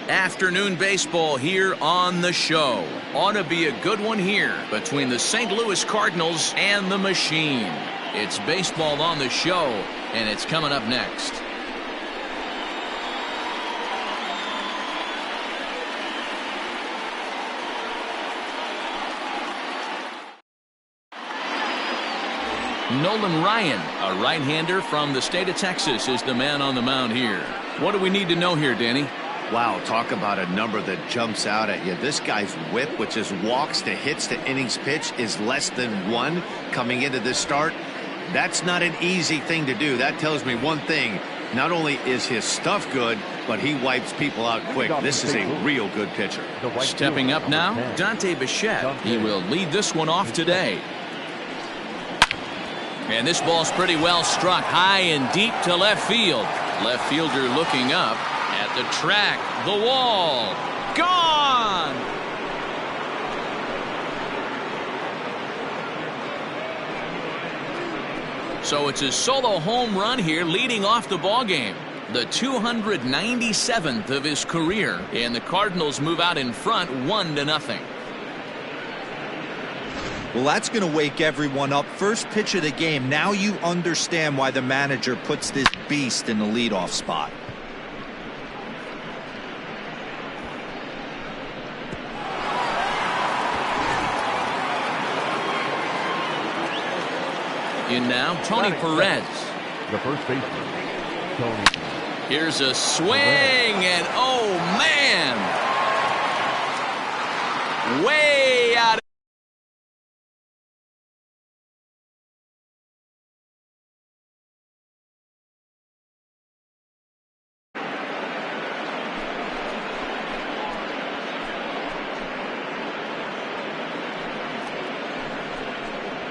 Afternoon baseball here on the show. Ought to be a good one here between the St. Louis Cardinals and the Machine. It's baseball on the show, and it's coming up next. Nolan Ryan, a right-hander from the state of Texas, is the man on the mound here. What do we need to know here, Danny? Wow, talk about a number that jumps out at you. This guy's whip, which is walks to hits to innings pitch, is less than 1 coming into this start. That's not an easy thing to do. That tells me one thing. Not only is his stuff good, but he wipes people out quick. This is a real good pitcher. Stepping up now, Dante Bichette. He will lead this one off today. And this ball's pretty well struck high and deep to left field. Left fielder looking up at the track, the wall, gone! So it's a solo home run here leading off the ball game. The 297th of his career, and the Cardinals move out in front 1-0. Well, that's going to wake everyone up. First pitch of the game. Now you understand why the manager puts this beast in the leadoff spot. In now, Tony Perez. The first baseman, Tony. Here's a swing, and oh man! Way out.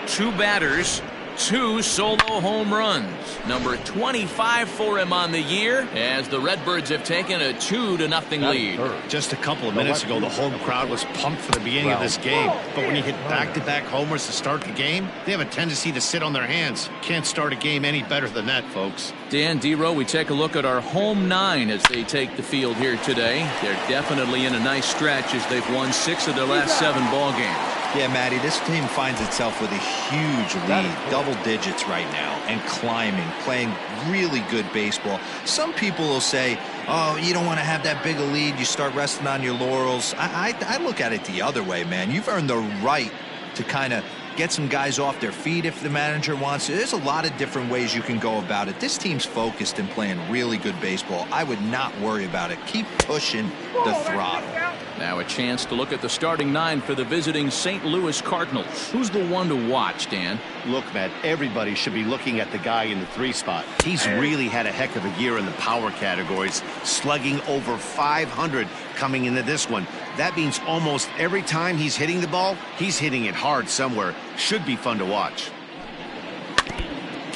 Two batters, 2 solo home runs. Number 25 for him on the year, as the Redbirds have taken a 2-0 lead. Just a couple of minutes ago, the home crowd was pumped for the beginning of this game. But when you hit back-to-back homers to start the game, they have a tendency to sit on their hands. Can't start a game any better than that, folks. Dan Dero, we take a look at our home 9 as they take the field here today. They're definitely in a nice stretch as they've won 6 of their last 7 ball games. Yeah, Matty, this team finds itself with a huge lead, double digits right now, and climbing, playing really good baseball. Some people will say, oh, you don't want to have that big a lead, you start resting on your laurels. I look at it the other way, man. You've earned the right to kind of get some guys off their feet if the manager wants to. There's a lot of different ways you can go about it. This team's focused and playing really good baseball. I would not worry about it. Keep pushing the throttle. Now a chance to look at the starting 9 for the visiting St. Louis Cardinals. Who's the one to watch, Dan? Look, Matt, everybody should be looking at the guy in the 3 spot. He's really had a heck of a year in the power categories, slugging over 500 coming into this one. That means almost every time he's hitting the ball, he's hitting it hard somewhere. Should be fun to watch.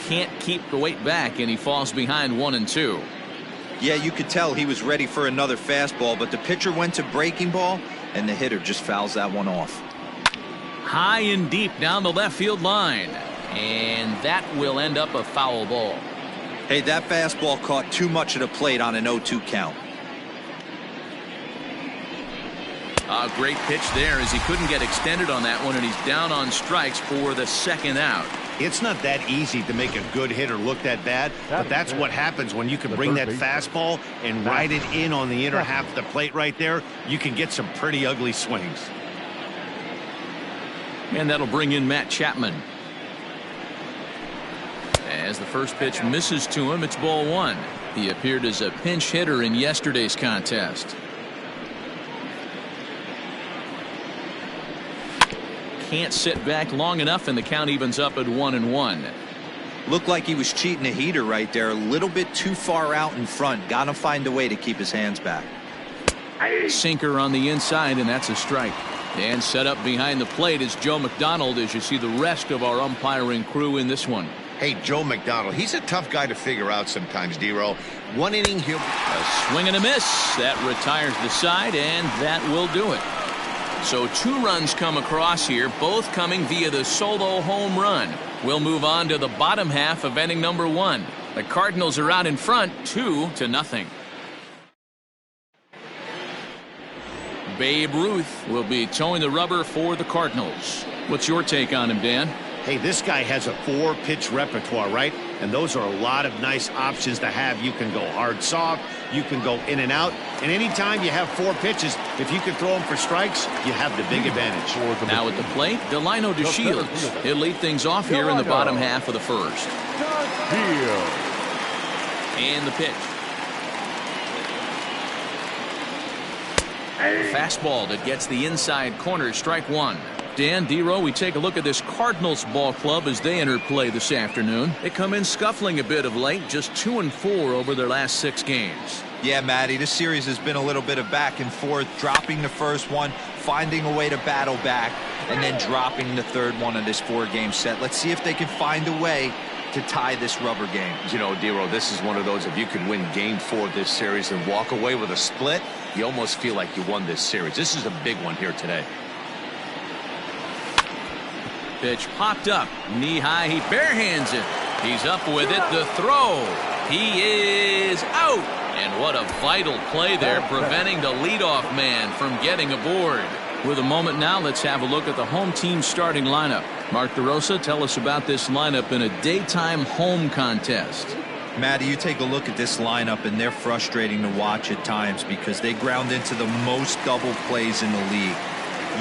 Can't keep the weight back, and he falls behind 1-2. Yeah, you could tell he was ready for another fastball, but the pitcher went to breaking ball, and the hitter just fouls that one off. High and deep down the left field line, and that will end up a foul ball. Hey, that fastball caught too much of the plate on an 0-2 count. A great pitch there as he couldn't get extended on that one, and he's down on strikes for the 2nd out. It's not that easy to make a good hitter look that bad, but that's what happens when you can bring that fastball and ride it in on the inner half of the plate right there. You can get some pretty ugly swings. And that'll bring in Matt Chapman. As the first pitch misses to him, it's ball 1. He appeared as a pinch hitter in yesterday's contest. Can't sit back long enough, and the count evens up at 1-1. Looked like he was cheating a heater right there, a little bit too far out in front. Got to find a way to keep his hands back. Sinker on the inside, and that's a strike. And set up behind the plate is Joe McDonald, as you see the rest of our umpiring crew in this one. Hey, Joe McDonald, he's a tough guy to figure out sometimes, Dero. 1 inning, he'll... A swing and a miss. That retires the side, and that will do it. So 2 runs come across here, both coming via the solo home run. We'll move on to the bottom half of inning number 1. The Cardinals are out in front 2-0. Babe Ruth will be towing the rubber for the Cardinals. What's your take on him, Dan? Hey, this guy has a 4-pitch repertoire, right? And those are a lot of nice options to have. You can go hard, soft. You can go in and out. And anytime you have 4 pitches, if you can throw them for strikes, you have the big advantage. Now at the plate, Delino DeShields. He'll lead things off here in the bottom half of the first. And the pitch. A fastball that gets the inside corner, strike one. Dan, D-Row, we take a look at this Cardinals ball club as they enter play this afternoon. They come in scuffling a bit of late, just 2-4 over their last 6 games. Yeah, Matty, this series has been a little bit of back and forth, dropping the first one, finding a way to battle back, and then dropping the third one of this 4-game set. Let's see if they can find a way to tie this rubber game. You know, D-Row, this is one of those, if you could win game 4 of this series and walk away with a split, you almost feel like you won this series. This is a big one here today. Pitch popped up, knee high, he barehands it. He's up with it, the throw. He is out. And what a vital play there, preventing the leadoff man from getting aboard. With a moment now, let's have a look at the home team starting lineup. Mark DeRosa, tell us about this lineup in a daytime home contest. Matty, you take a look at this lineup, and they're frustrating to watch at times because they ground into the most double plays in the league.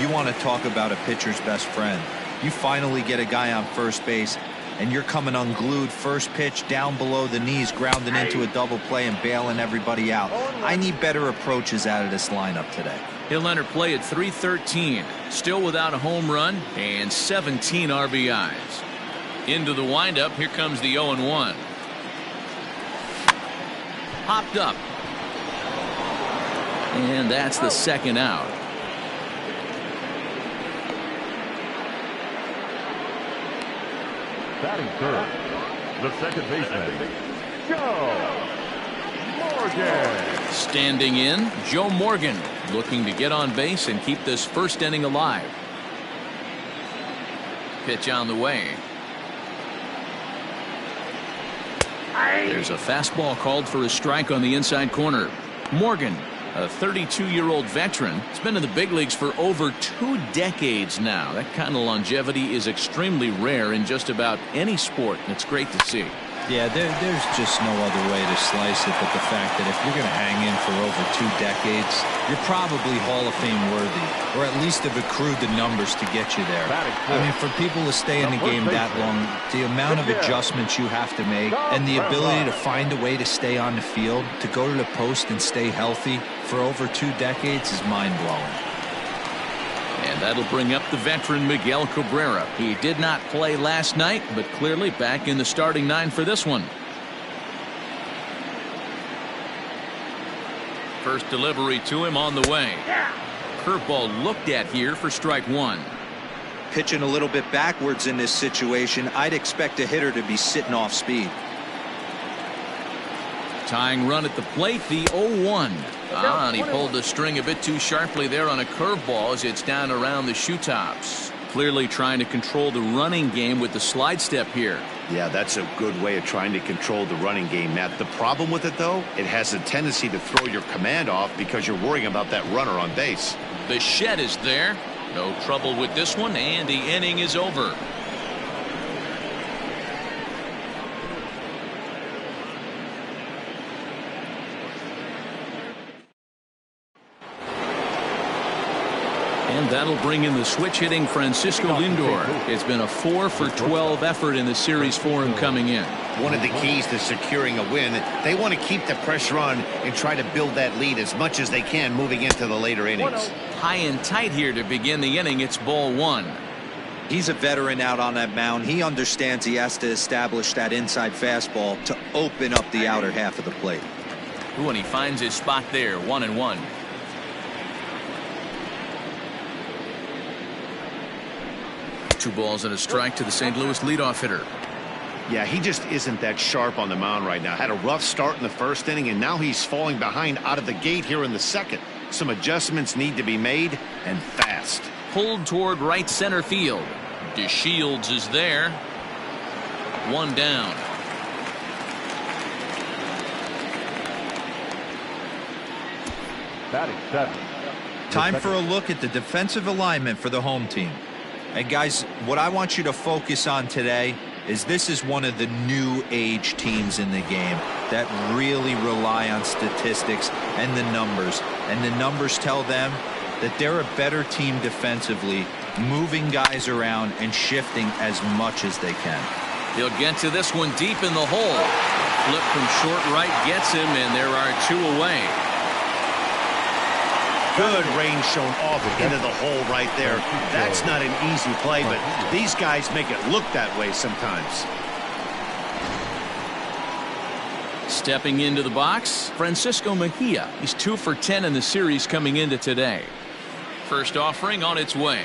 You want to talk about a pitcher's best friend. You finally get a guy on first base, and you're coming unglued, first pitch down below the knees, grounding into a double play and bailing everybody out. I need better approaches out of this lineup today. He'll enter play at 313, still without a home run and 17 RBIs. Into the windup, here comes the 0-1. Popped up. And that's the second out. Batting third, the second baseman, Joe Morgan. Standing in, Joe Morgan, looking to get on base and keep this first inning alive. Pitch on the way. There's a fastball called for a strike on the inside corner. Morgan, a 32-year-old veteran, has been in the big leagues for over 2 decades now. That kind of longevity is extremely rare in just about any sport, and it's great to see. Yeah, there's just no other way to slice it but the fact that if you're going to hang in for over 2 decades, you're probably Hall of Fame worthy, or at least have accrued the numbers to get you there. I mean, for people to stay in the game that long, the amount of adjustments you have to make and the ability to find a way to stay on the field, to go to the post and stay healthy for over 2 decades is mind-blowing. And that'll bring up the veteran Miguel Cabrera. He did not play last night, but clearly back in the starting 9 for this one. First delivery to him on the way. Curveball looked at here for strike one. Pitching a little bit backwards in this situation, I'd expect a hitter to be sitting off speed. Tying run at the plate, the 0-1. And he pulled the string a bit too sharply there on a curveball as it's down around the shoe tops. Clearly trying to control the running game with the slide step here. Yeah, that's a good way of trying to control the running game, Matt. The problem with it, though, it has a tendency to throw your command off because you're worrying about that runner on base. The shed is there. No trouble with this one, and the inning is over. And that'll bring in the switch-hitting Francisco Lindor. It's been a 4-for-12 effort in the series for him coming in. One of the keys to securing a win, they want to keep the pressure on and try to build that lead as much as they can moving into the later innings. High and tight here to begin the inning. It's ball one. He's a veteran out on that mound. He understands he has to establish that inside fastball to open up the outer half of the plate. Ooh, and he finds his spot there, 1-1. Two balls and a strike to the St. Louis leadoff hitter. Yeah, he just isn't that sharp on the mound right now. Had a rough start in the first inning, and now he's falling behind out of the gate here in the second. Some adjustments need to be made, and fast. Pulled toward right center field. DeShields is there. One down. Batting seven, Time for a look at the defensive alignment for the home team. And guys, what I want you to focus on today is this is one of the new age teams in the game that really rely on statistics and the numbers. And the numbers tell them that they're a better team defensively, moving guys around and shifting as much as they can. He'll get to this one deep in the hole. Flip from short right gets him, and there are 2 away. Good range shown off into the hole right there. That's not an easy play, but these guys make it look that way sometimes. Stepping into the box, Francisco Mejia. He's 2 for 10 in the series coming into today. First offering on its way.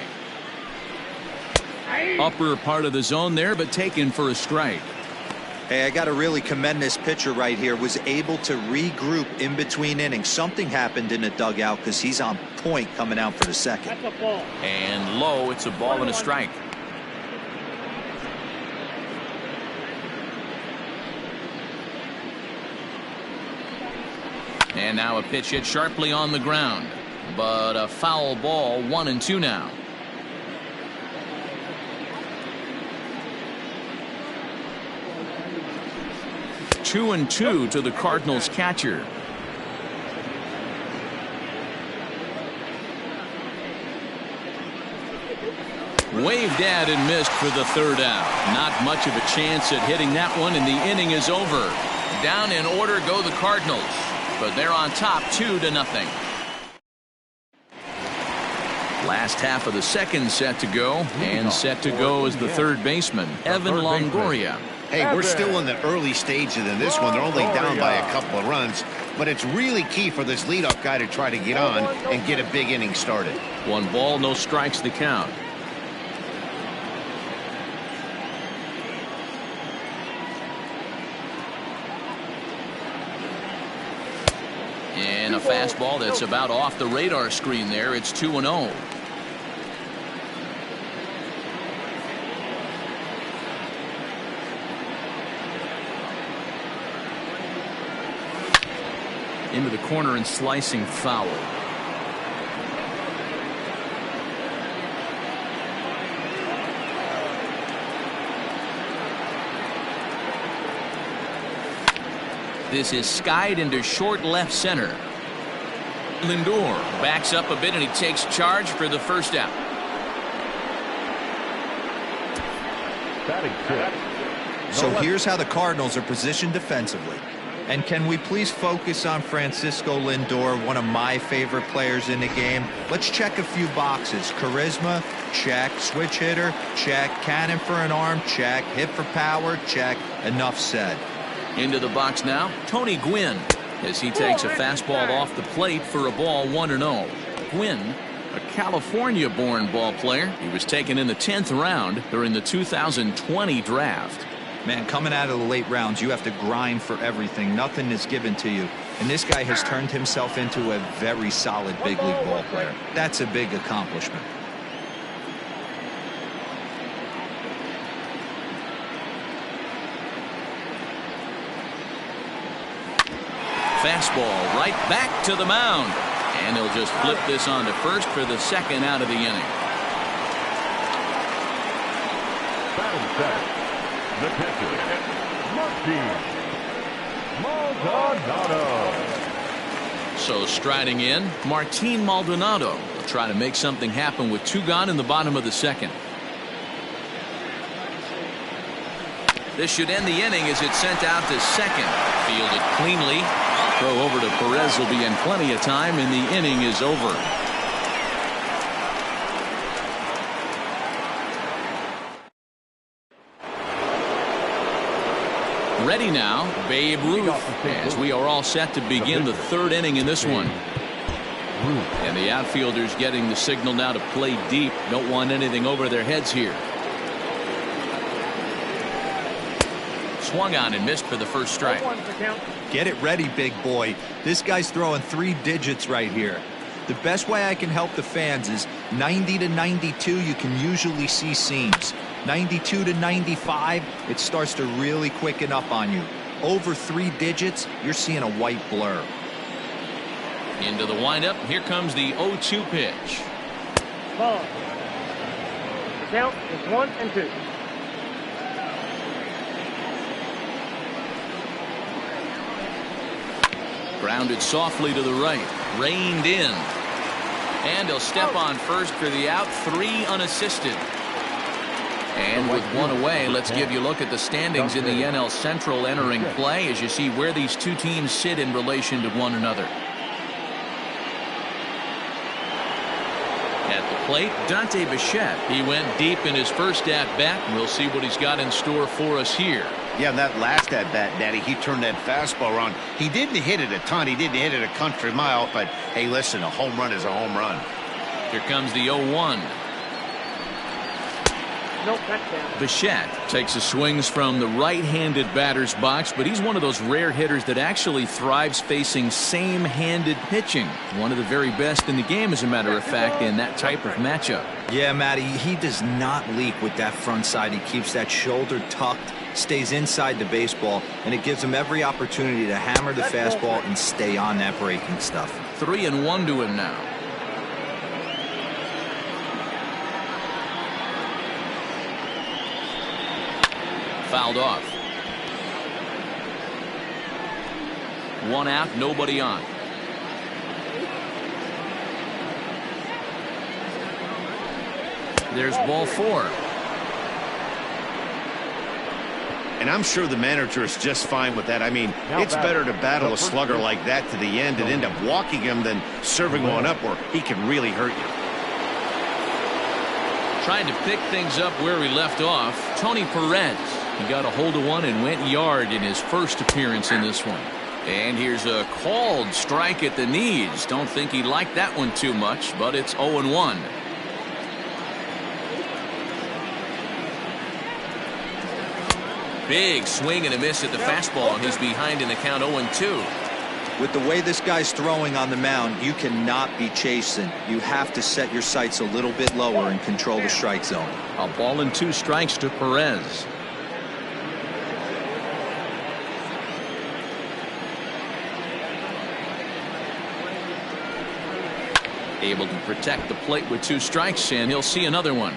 Upper part of the zone there, but taken for a strike. Hey, I got to really commend this pitcher right here. Was able to regroup in between innings. Something happened in the dugout because he's on point coming out for the second. And low, it's a ball and a strike. And now a pitch hit sharply on the ground. But a foul ball, 1-2 now. Two and two to the Cardinals catcher. Waved at and missed for the 3rd out. Not much of a chance at hitting that one, and the inning is over. Down in order go the Cardinals, but they're on top 2-0. Last half of the second set to go, and set to go is the 3rd baseman, Evan Longoria. Hey, we're still in the early stages in this one. They're only down by a couple of runs, but it's really key for this leadoff guy to try to get on and get a big inning started. 1 ball, no strikes the count. And a fastball that's about off the radar screen there. It's 2-0. Into the corner and slicing foul. This is skied into short left center. Lindor backs up a bit and he takes charge for the 1st out. So here's how the Cardinals are positioned defensively. And can we please focus on Francisco Lindor, one of my favorite players in the game? Let's check a few boxes. Charisma, check. Switch hitter, check. Cannon for an arm, check. Hit for power, check. Enough said. Into the box now, Tony Gwynn, as he takes a fastball off the plate for a ball, 1-0. Gwynn, a California-born ball player. He was taken in the 10th round during the 2020 draft. Man, coming out of the late rounds, you have to grind for everything. Nothing is given to you. And this guy has turned himself into a very solid big league ball player. That's a big accomplishment. Fastball right back to the mound. And he'll just flip this on to first for the 2nd out of the inning. The pitcher, Maldonado. So striding in, Martin Maldonado will try to make something happen with 2 gone in the bottom of the 2nd. This should end the inning as it's sent out to 2nd. Fielded cleanly. Throw over to Perez will be in plenty of time, and the inning is over. Ready now, Babe Ruth, as we are all set to begin the 3rd inning in this one. And the outfielders getting the signal now to play deep. Don't want anything over their heads here. Swung on and missed for the 1st strike. Get it ready, big boy. This guy's throwing 3 digits right here. The best way I can help the fans is 90 to 92, you can usually see seams. 92 to 95, it starts to really quicken up on you. Over 3 digits, you're seeing a white blur. Into the windup. Here comes the 0-2 pitch. Ball. The count is 1-2. Grounded softly to the right. Reined in. And he'll step on first for the out. 3 unassisted. And with 1 away, let's give you a look at the standings in the NL Central entering play as you see where these two teams sit in relation to one another. At the plate, Dante Bichette. He went deep in his first at-bat. We'll see what he's got in store for us here. Yeah, that last at-bat, Daddy, he turned that fastball around. He didn't hit it a ton. He didn't hit it a country mile. But, hey, listen, a home run is a home run. Here comes the 0-1. No touchdown. Bichette takes his swings from the right-handed batter's box, but he's one of those rare hitters that actually thrives facing same-handed pitching. One of the very best in the game, as a matter of fact, in that type of matchup. Yeah, Matty, he does not leak with that front side. He keeps that shoulder tucked, stays inside the baseball, and it gives him every opportunity to hammer the fastball and stay on that breaking stuff. 3-1 to him now. Fouled off. 1 out, nobody on. There's ball 4. And I'm sure the manager is just fine with that. I mean, it's better to battle a slugger like that to the end and end up walking him than serving one up where he can really hurt you. Trying to pick things up where we left off, Tony Perez. He got a hold of one and went yard in his first appearance in this one. And here's a called strike at the knees. Don't think he liked that one too much, but it's 0-1. Big swing and a miss at the fastball, and he's behind in the count 0-2. With the way this guy's throwing on the mound, you cannot be chasing. You have to set your sights a little bit lower and control the strike zone. A ball and 2 strikes to Perez. Able to protect the plate with 2 strikes, and he'll see another one.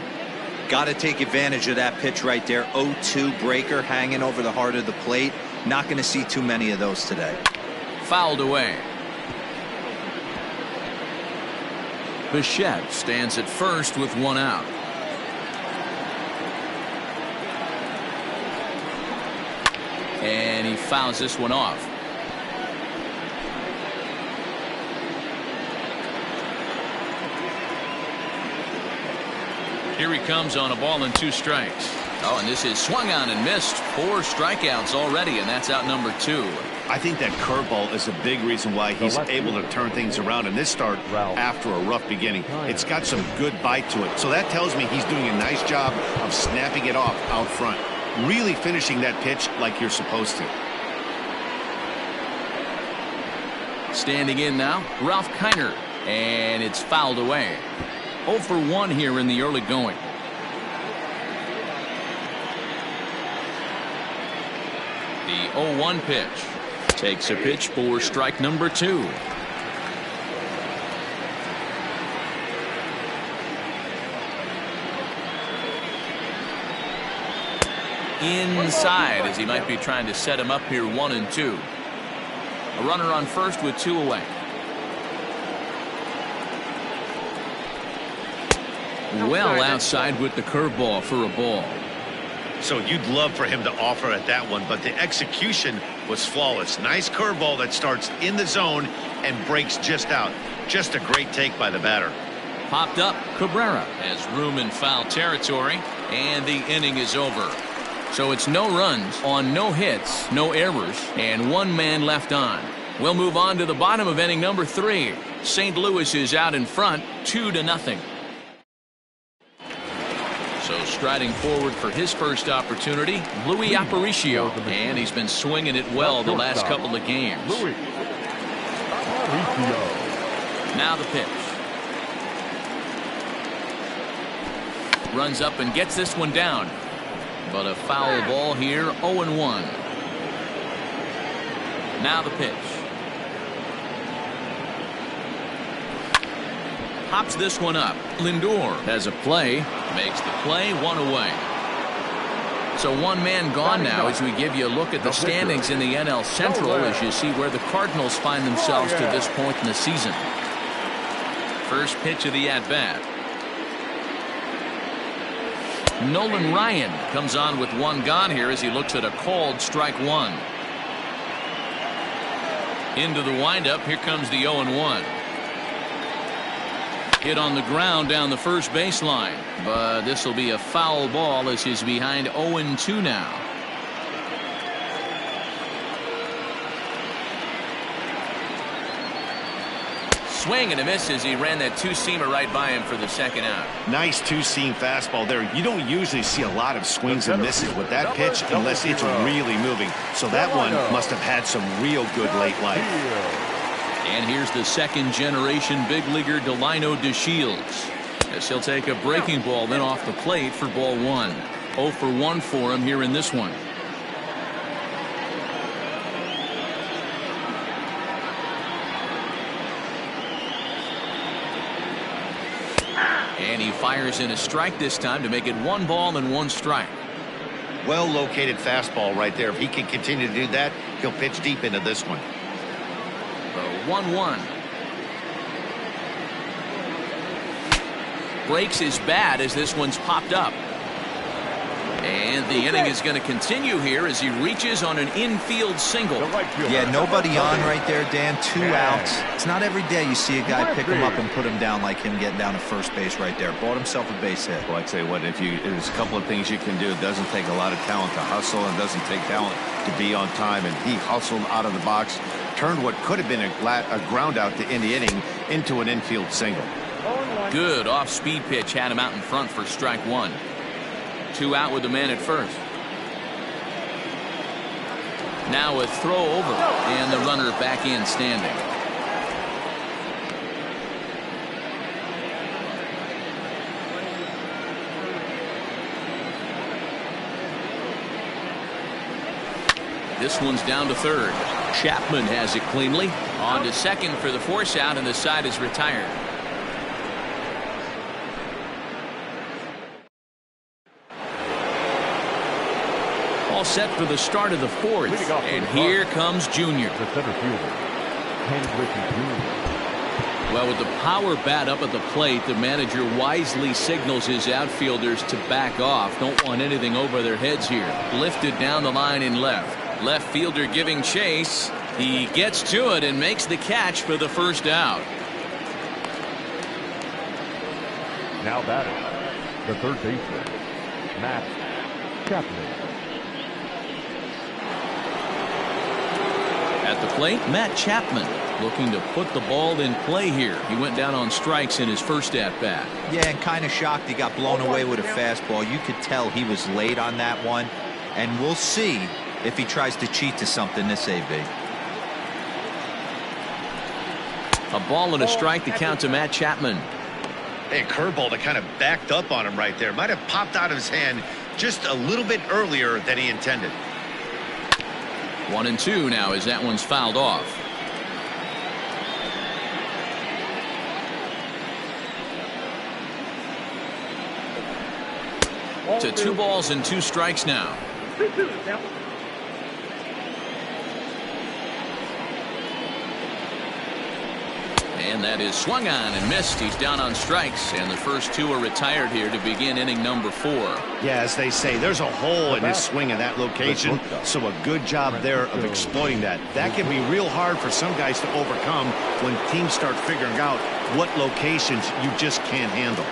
Got to take advantage of that pitch right there. 0-2 breaker hanging over the heart of the plate. Not going to see too many of those today. Fouled away. Bichette stands at first with 1 out. And he fouls this one off. Here he comes on a ball and 2 strikes. Oh, and this is swung on and missed. 4 strikeouts already, and that's out number 2. I think that curveball is a big reason why he's able to turn things around in this start after a rough beginning. It's got some good bite to it. So that tells me he's doing a nice job of snapping it off out front. Really finishing that pitch like you're supposed to. Standing in now, Ralph Kiner. And it's fouled away. 0 for 1 here in the early going. The 0-1 pitch. Takes a pitch for strike number 2. Inside as he might be trying to set him up here 1-2. A runner on first with 2 away. Well outside with the curveball for a ball. So you'd love for him to offer at that one, but the execution was flawless. Nice curveball that starts in the zone and breaks just out. Just a great take by the batter. Popped up. Cabrera has room in foul territory, and the inning is over. So it's no runs on no hits, no errors, and 1 man left on. We'll move on to the bottom of inning number 3. St. Louis is out in front, 2-0. So striding forward for his first opportunity, Louis Aparicio, and he's been swinging it well the last couple of games. Now the pitch. Runs up and gets this one down. But a foul ball here, 0-1. Now the pitch. pops this one up. Lindor has a play, makes the play, one away. So one man gone now as we give you a look at the standings in the NL Central as you see where the Cardinals find themselves to this point in the season. First pitch of the at-bat. Nolan Ryan comes on with one gone here as he looks at a called strike one. Into the windup. Here comes the 0-1. Hit on the ground down the first baseline, but this will be a foul ball as he's behind 0-2 now. Swing and a miss as he ran that two-seamer right by him for the second out. Nice two-seam fastball there. You don't usually see a lot of swings and misses with that pitch unless it's really moving. So that one must have had some real good late life. And here's the second-generation big leaguer Delino DeShields. As he'll take a breaking ball then off the plate for ball one. 0 for 1 for him here in this one. And he fires in a strike this time to make it 1 ball and 1 strike. Well located fastball right there. If he can continue to do that, he'll pitch deep into this one. 1-1. Breaks his bat as this one's popped up. And the inning is going to continue here as he reaches on an infield single. Yeah, nobody on right there, Dan. 2 outs. It's not every day you see a guy pick him up and put him down like him getting down to first base right there. Bought himself a base hit. Well, I'd say what there's a couple of things you can do. It doesn't take a lot of talent to hustle, and doesn't take talent to be on time. And he hustled out of the box, turned what could have been a ground out to end the inning into an infield single. Good off-speed pitch had him out in front for strike one. 2 out with the man at first. Now a throw over and the runner back in standing. This one's down to third. Chapman has it cleanly. On to second for the force out, and the side is retired. All set for the start of the fourth. And here comes Junior. The center fielder, Henry Jr. Well, with the power bat up at the plate, the manager wisely signals his outfielders to back off. Don't want anything over their heads here. Lifted down the line in left. Left fielder giving chase. He gets to it and makes the catch for the first out. Now batting, the third baseman, Matt Chapman. At the plate, Matt Chapman looking to put the ball in play here. He went down on strikes in his first at-bat. Yeah, and kind of shocked he got blown away with a fastball. You could tell he was late on that one. And we'll see if he tries to cheat to something this AB. A ball and a strike to count to Matt Chapman. Hey, a curveball that kind of backed up on him right there. Might have popped out of his hand just a little bit earlier than he intended. 1-2 now as that one's fouled off. To 2 balls and 2 strikes now. And that is swung on and missed. He's down on strikes, and the first 2 are retired here to begin inning number 4. Yeah, as they say, there's a hole in his swing in that location, so a good job there of exploiting that. That can be real hard for some guys to overcome when teams start figuring out what locations you just can't handle.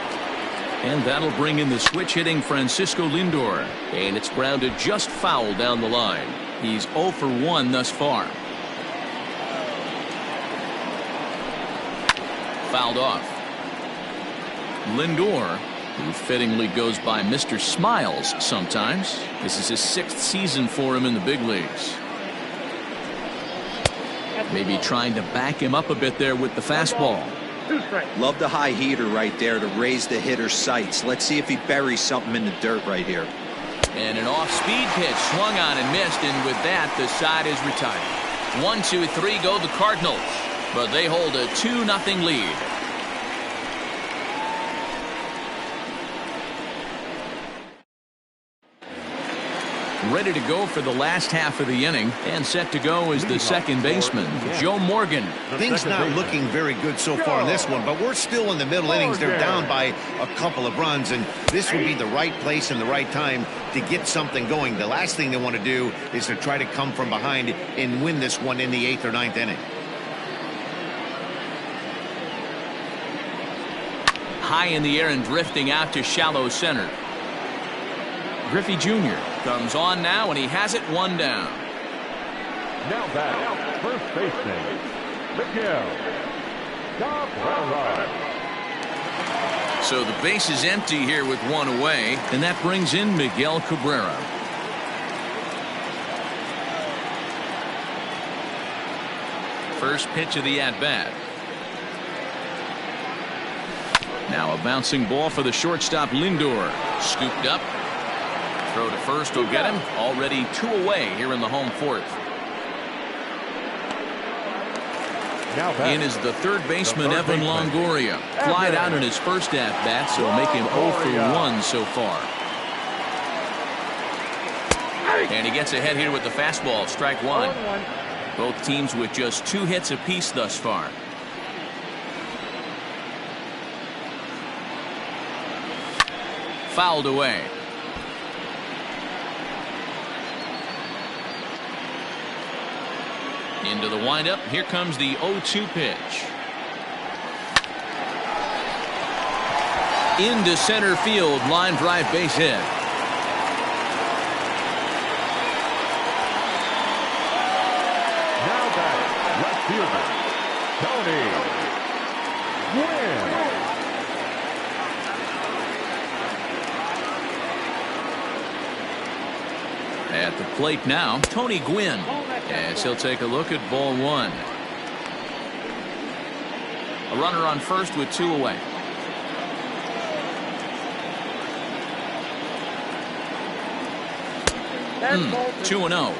And that'll bring in the switch-hitting Francisco Lindor, and it's grounded just foul down the line. He's 0 for 1 thus far. Fouled off. Lindor, who fittingly goes by Mr. Smiles sometimes. This is his 6th season for him in the big leagues. Maybe trying to back him up a bit there with the fastball. Love the high heater right there to raise the hitter's sights. Let's see if he buries something in the dirt right here. And an off-speed pitch swung on and missed, and with that the side is retired. 1, 2, 3 go the Cardinals, but they hold a 2-0 lead. Ready to go for the last half of the inning, and set to go is the second baseman, Joe Morgan. Things not looking very good so far in this one, but we're still in the middle innings. They're down by a couple of runs, and this would be the right place and the right time to get something going. The last thing they want to do is to try to come from behind and win this one in the 8th or 9th inning. High in the air and drifting out to shallow center. Griffey Jr. comes on now, and he has it one down. Now back, first baseman, Miguel Cabrera. So the base is empty here with one away, and that brings in Miguel Cabrera. First pitch of the at-bat. Now a bouncing ball for the shortstop Lindor. Scooped up. Throw to first will get him. Already 2 away here in the home 4th. In is the third baseman, Evan Longoria. Flied out in his first at-bat, so make him 0 for 1 so far. And he gets ahead here with the fastball. Strike one. Both teams with just 2 hits apiece thus far. Fouled away. Into the windup. Here comes the 0-2 pitch. Into center field. Line drive, base hit. Now back, left fielder, Tony Gwynn. At the plate now, Tony Gwynn, as he'll take a look at ball 1. A runner on first with 2 away. Two 2-0. 2 balls,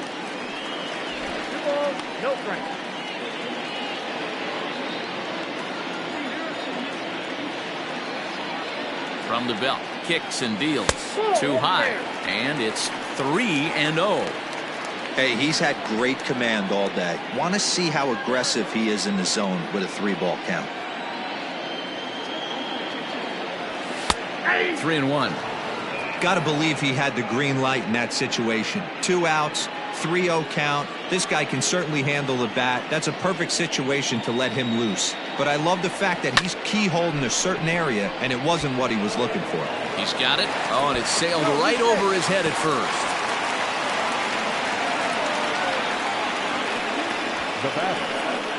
no strikes. From the belt, kicks and deals. Too high, and it's 3-0. Hey, he's had great command all day. Want to see how aggressive he is in the zone with a 3-ball count. 3-1. Got to believe he had the green light in that situation. 2 outs, 3-0 count. This guy can certainly handle the bat. That's a perfect situation to let him loose. But I love the fact that he's keyholding a certain area, and it wasn't what he was looking for. He's got it. Oh, and it sailed right over his head at first.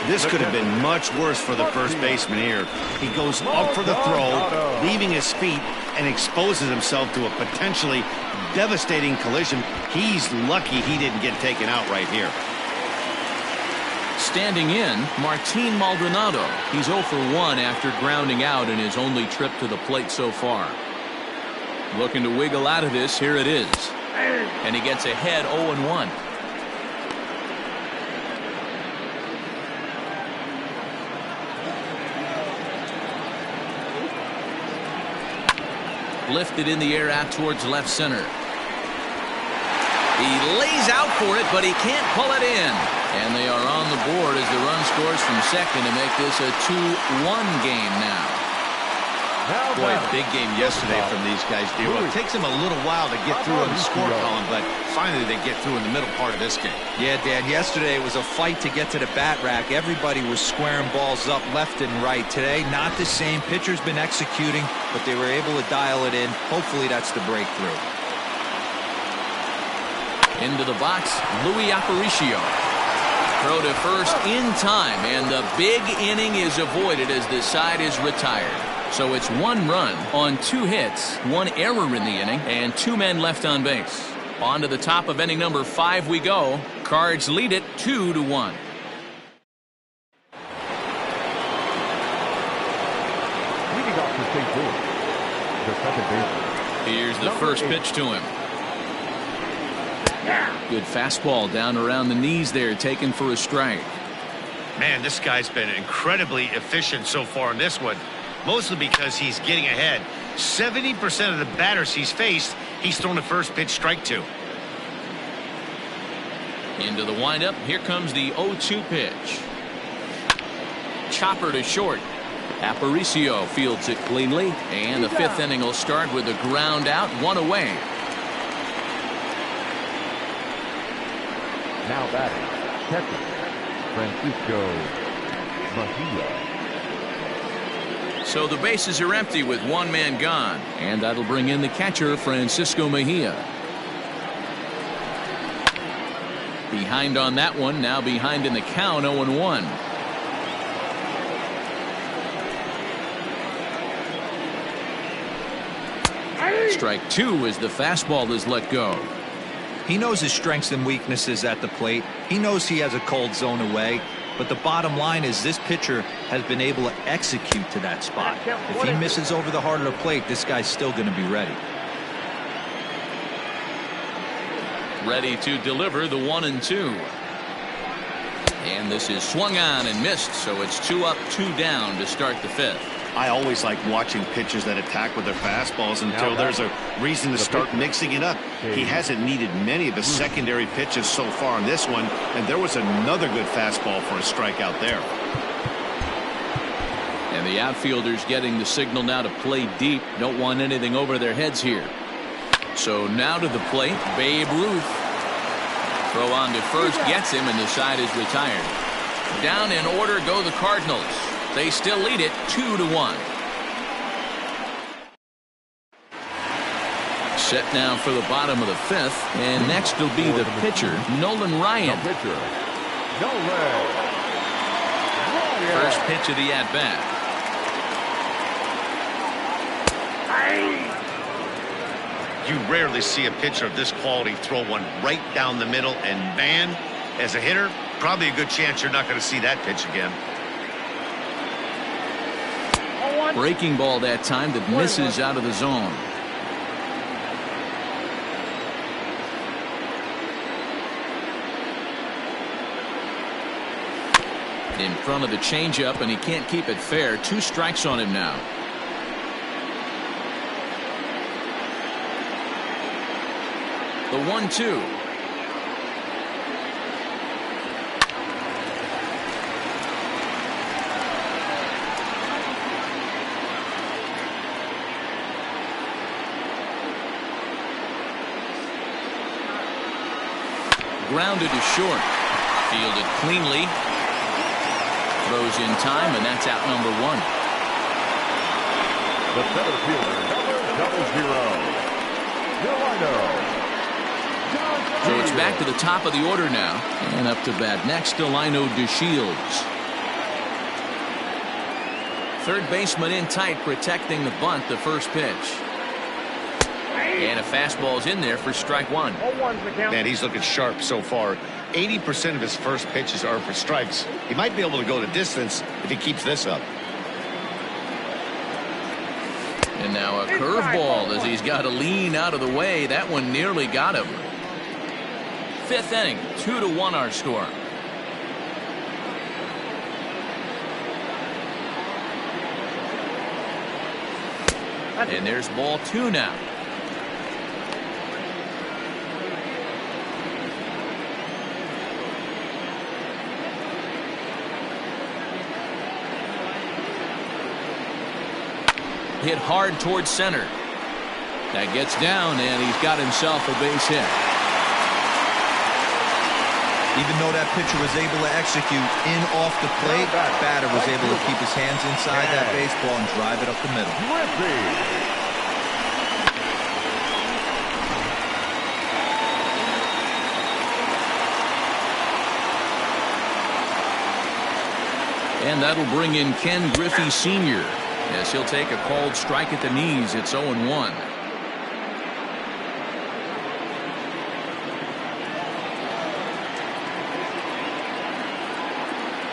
This could have been much worse for the first baseman here. He goes up for the throw, leaving his feet, and exposes himself to a potentially devastating collision. He's lucky he didn't get taken out right here. Standing in, Martin Maldonado. He's 0 for 1 after grounding out in his only trip to the plate so far. Looking to wiggle out of this. Here it is. And he gets ahead 0-1. Lifted in the air out towards left center. He lays out for it, but he can't pull it in. And they are on the board as the run scores from second to make this a 2-1 game now. Boy, big game yesterday from these guys, D. It takes them a little while to get through on the score column, but finally they get through in the middle part of this game. Yeah, Dan, yesterday it was a fight to get to the bat rack. Everybody was squaring balls up left and right. Today, not the same. Pitcher's been executing, but they were able to dial it in. Hopefully that's the breakthrough. Into the box, Louis Aparicio. Throw to first in time, and the big inning is avoided as the side is retired. So it's 1 run on 2 hits, 1 error in the inning, and 2 men left on base. On to the top of inning number 5 we go. Cards lead it 2-1. Leading off the state board, the second baseman. Here's the first pitch to him. Good fastball down around the knees there, taken for a strike. Man, this guy's been incredibly efficient so far in this one. Mostly because he's getting ahead. 70% of the batters he's faced, he's thrown a first pitch strike to. Into the windup. Here comes the 0-2 pitch. Chopper to short. Aparicio fields it cleanly, and the fifth inning will start with a ground out, one away. Now batting, catcher, Francisco Mejia. So the bases are empty with one man gone, and that'll bring in the catcher, Francisco Mejia. Behind on that one, now behind in the count, 0-1. Strike two as the fastball is let go. He knows his strengths and weaknesses at the plate. He knows he has a cold zone away. But the bottom line is this pitcher has been able to execute to that spot. If he misses over the heart of the plate, this guy's still going to be ready. Ready to deliver the 1-2. And this is swung on and missed, so it's 2 up, 2 down to start the fifth. I always like watching pitchers that attack with their fastballs until there's a reason to start mixing it up. He hasn't needed many of his secondary pitches so far in this one, and there was another good fastball for a strikeout there. And the outfielders getting the signal now to play deep. Don't want anything over their heads here. So now to the plate, Babe Ruth. Throw on to first, gets him, and the side is retired. Down in order go the Cardinals. They still lead it 2-1. Set now for the bottom of the fifth, and next will be the pitcher, Nolan Ryan. First pitch of the at-bat. You rarely see a pitcher of this quality throw one right down the middle, and man, as a hitter, probably a good chance you're not going to see that pitch again. Breaking ball that time that misses out of the zone. In front of the changeup, and he can't keep it fair. 2 strikes on him now. The 1-2. Grounded to short. Fielded cleanly. Throws in time, and that's out number 1. The center fielder, number 00, So it's back to the top of the order now. And up to bat next, Delino DeShields. Third baseman in tight, protecting the bunt, the first pitch. And a fastball's in there for strike 1. Man, he's looking sharp so far. 80% of his first pitches are for strikes. He might be able to go the distance if he keeps this up. And now a curveball as he's got to lean out of the way. That one nearly got him. Fifth inning, 2-1 our score. And there's ball 2 now. Hit hard towards center. That gets down, and he's got himself a base hit. Even though that pitcher was able to execute in off the plate, batter was able to keep his hands inside that baseball and drive it up the middle. And that'll bring in Ken Griffey Sr. as he'll take a called strike at the knees. It's 0-1.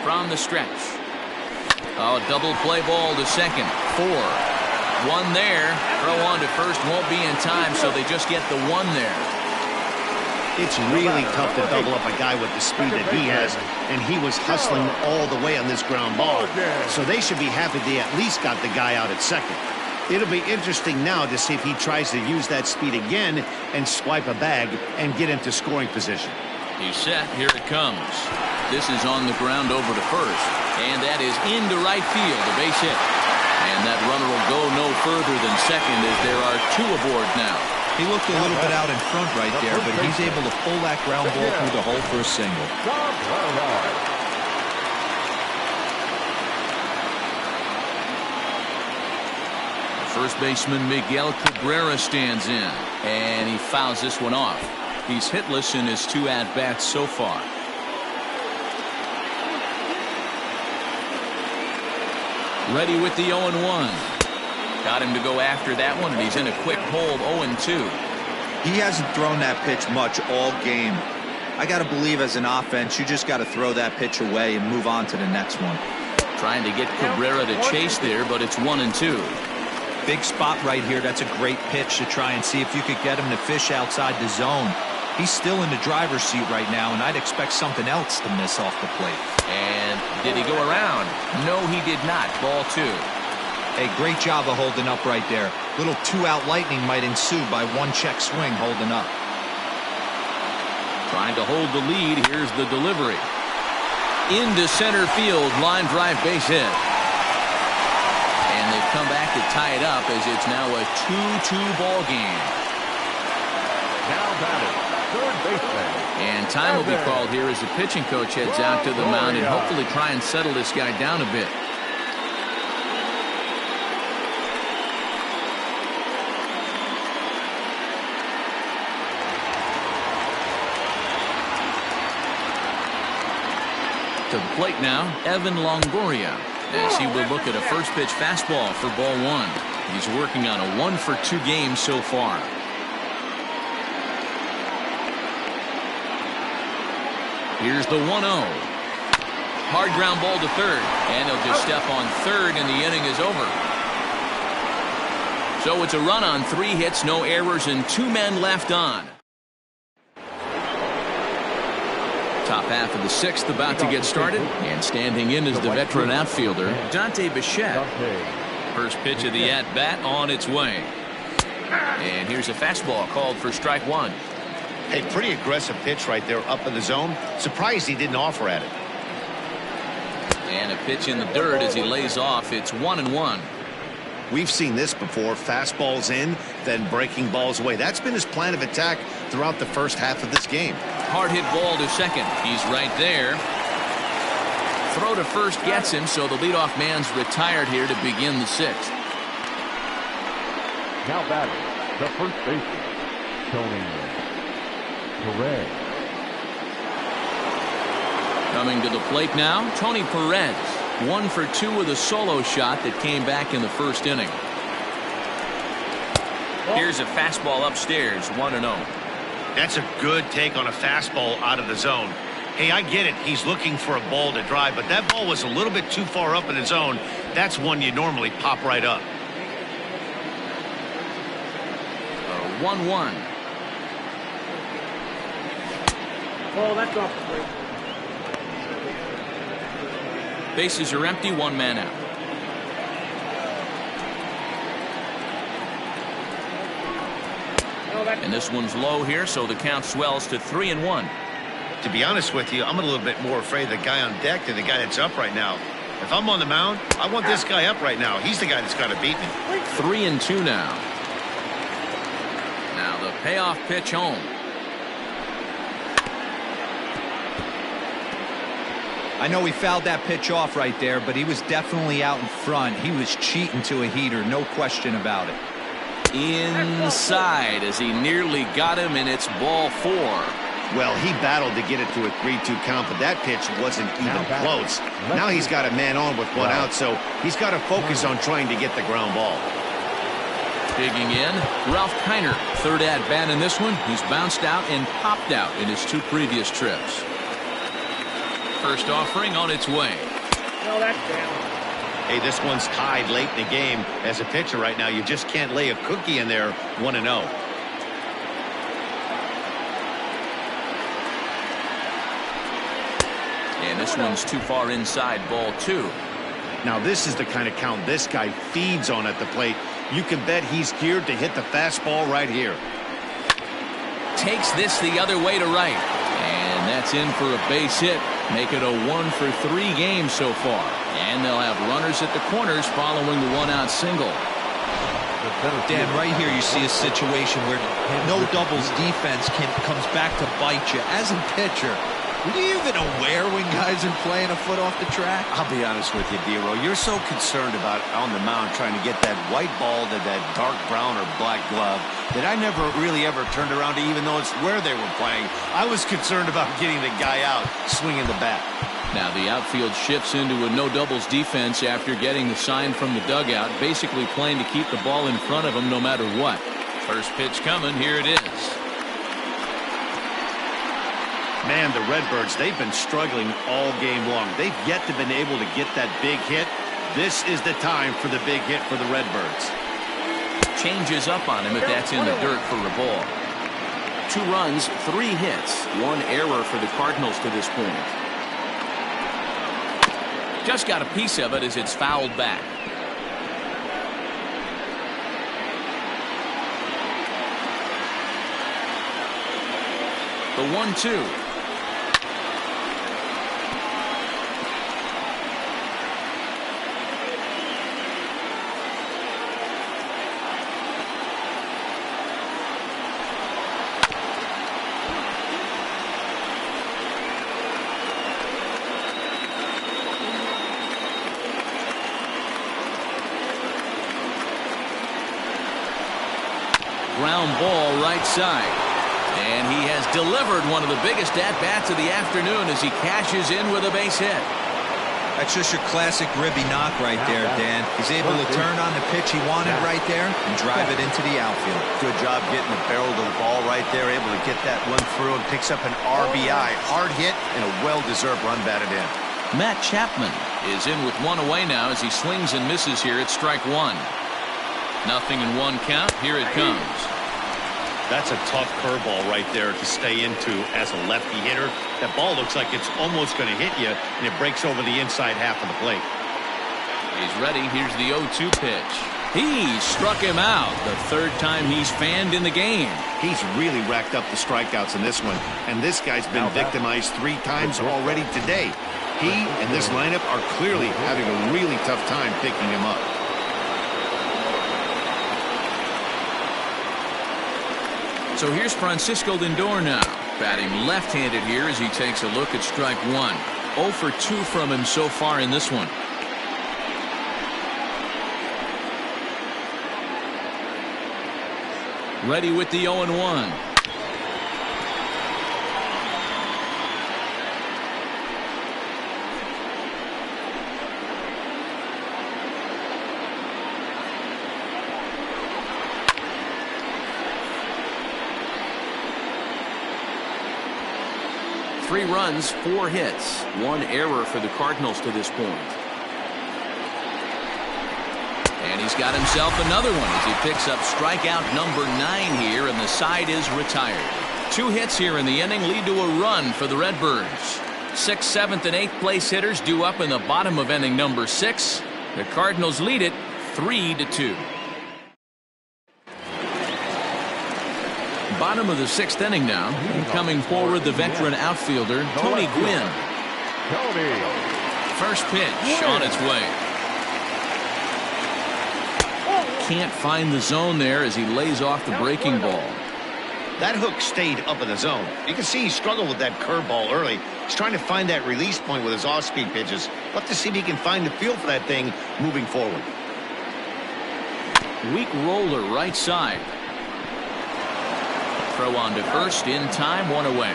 From the stretch. Oh, double play ball to second. 4. 1 there. Throw on to first won't be in time, so they just get the 1 there. It's really tough to double up a guy with the speed that he has, and he was hustling all the way on this ground ball. So they should be happy they at least got the guy out at second. It'll be interesting now to see if he tries to use that speed again and swipe a bag and get into scoring position. He's set. Here it comes. This is on the ground over to first. And that is into right field. A base hit. And that runner will go no further than second as there are two aboard now. He looked a little bit out in front right there, but he's able to pull that ground ball through the hole for a single. First baseman Miguel Cabrera stands in, and he fouls this one off. He's hitless in his 2 at-bats so far. Ready with the 0-1. Got him to go after that one, and he's in a quick hold 0-2. He hasn't thrown that pitch much all game. I got to believe as an offense, you just got to throw that pitch away and move on to the next one. Trying to get Cabrera to chase there, but it's 1-2. Big spot right here. That's a great pitch to try and see if you could get him to fish outside the zone. He's still in the driver's seat right now, and I'd expect something else to miss off the plate. And did he go around? No, he did not. Ball 2. Hey, great job of holding up right there. Little 2-out lightning might ensue by 1-check swing holding up. Trying to hold the lead. Here's the delivery. Into center field. Line drive base hit. And they've come back to tie it up as it's now a 2-2 ball game. Now batting, third baseman. And time will be called here as the pitching coach heads out to the mound and hopefully try and settle this guy down a bit. To the plate now, Evan Longoria, as he will look at a first pitch fastball for ball 1. He's working on a 1-for-2 game so far. Here's the 1-0. Hard ground ball to third, and he'll just step on third, and the inning is over. So it's a run on 3 hits, no errors, and 2 men left on. Top half of the 6th about to get started, and standing in is the veteran outfielder Dante Bichette. First pitch of the at-bat on its way. And here's a fastball called for strike 1. Hey, pretty aggressive pitch right there up in the zone. Surprised he didn't offer at it. And a pitch in the dirt as he lays off. It's 1-1. We've seen this before. Fastballs in, then breaking balls away. That's been his plan of attack throughout the first half of this game. Hard hit ball to second. He's right there. Throw to first gets him, so the leadoff man's retired here to begin the 6th. Now batting, the first baseman, Tony Perez. Coming to the plate now, Tony Perez. 1-for-2 with a solo shot that came back in the first inning. Here's a fastball upstairs, 1-0. That's a good take on a fastball out of the zone. Hey, I get it. He's looking for a ball to drive, but that ball was a little bit too far up in the zone. That's one you normally pop right up. 1-1. Oh, that's off the plate. Bases are empty, 1 man out. And this one's low here, so the count swells to 3-1. To be honest with you, I'm a little bit more afraid of the guy on deck than the guy that's up right now. If I'm on the mound, I want this guy up right now. He's the guy that's got to beat me. 3-2 now. Now the payoff pitch home. I know he fouled that pitch off right there, but he was definitely out in front. He was cheating to a heater, no question about it. Inside as he nearly got him, and it's ball 4. Well, he battled to get it to a 3-2 count, but that pitch wasn't even close. Now he's got a man on with 1 out, so he's got to focus on trying to get the ground ball. Digging in, Ralph Kiner, third at-bat in this one. He's bounced out and popped out in his 2 previous trips. First offering on its way. No, that's down. Hey, this one's tied late in the game. As a pitcher right now, you just can't lay a cookie in there 1-0. And this one's too far inside, ball 2. Now this is the kind of count this guy feeds on at the plate. You can bet he's geared to hit the fastball right here. Takes this the other way to right. And And that's in for a base hit. Make it a 1-for-3 game so far. And they'll have runners at the corners following the one-out single. Dan, right here you see a situation where no doubles defense comes back to bite you. As a pitcher, were you even aware when guys are playing a foot off the track? I'll be honest with you, D-Row. You're so concerned about on the mound trying to get that white ball to that dark brown or black glove that I never really ever turned around to even notice where they were playing. I was concerned about getting the guy out swinging the bat. Now the outfield shifts into a no doubles defense after getting the sign from the dugout, basically playing to keep the ball in front of them no matter what. First pitch coming. Here it is. Man, the Redbirds, they've been struggling all game long. They've yet to been able to get that big hit. This is the time for the big hit for the Redbirds. Changes up on him if that's in the dirt for a ball. 2 runs, 3 hits, 1 error for the Cardinals to this point. Just got a piece of it as it's fouled back. The 1-2. Ground ball right side. And he has delivered one of the biggest at-bats of the afternoon as he cashes in with a base hit. That's just your classic ribby knock right there, Dan. He's able to turn on the pitch he wanted right there and drive it into the outfield. Good job getting the barrel to the ball right there, able to get that one through and picks up an RBI. Hard hit and a well-deserved run batted in. Matt Chapman is in with 1 away now as he swings and misses here at strike 1. 0-1 count. Here it comes. That's a tough curveball right there to stay into as a lefty hitter. That ball looks like it's almost going to hit you, and it breaks over the inside half of the plate. He's ready. Here's the 0-2 pitch. He struck him out. The 3rd time he's fanned in the game. He's really racked up the strikeouts in this one, and this guy's been victimized 3 times already today. He and this lineup are clearly having a really tough time picking him up. So here's Francisco Lindor now, batting left-handed here as he takes a look at strike 1. 0 for 2 from him so far in this one. Ready with the 0-1. Three runs, 4 hits, 1 error for the Cardinals to this point. And he's got himself another one as he picks up strikeout number 9 here, and the side is retired. 2 hits here in the inning lead to a run for the Redbirds. 6th, 7th, and 8th place hitters due up in the bottom of inning number 6. The Cardinals lead it 3-2. Bottom of the 6th inning now. Coming forward, the veteran outfielder, Tony Gwynn. First pitch on its way. Can't find the zone there as he lays off the breaking ball. That hook stayed up in the zone. You can see he struggled with that curveball early. He's trying to find that release point with his off-speed pitches. We'll have to see if he can find the feel for that thing moving forward. Weak roller right side. Throw on to first in time, 1 away.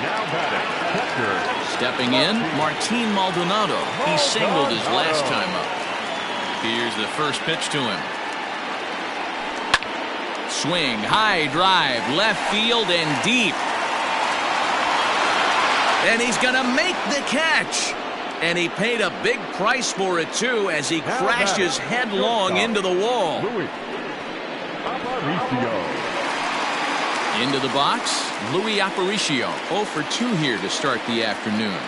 Now batting, catcher. Stepping in, Martin Maldonado. He singled his last time up. Here's the first pitch to him. Swing, high drive, left field and deep. And he's going to make the catch. And he paid a big price for it, too, as he crashes headlong into the wall. Into the box, Louis Aparicio, 0 for 2 here to start the afternoon.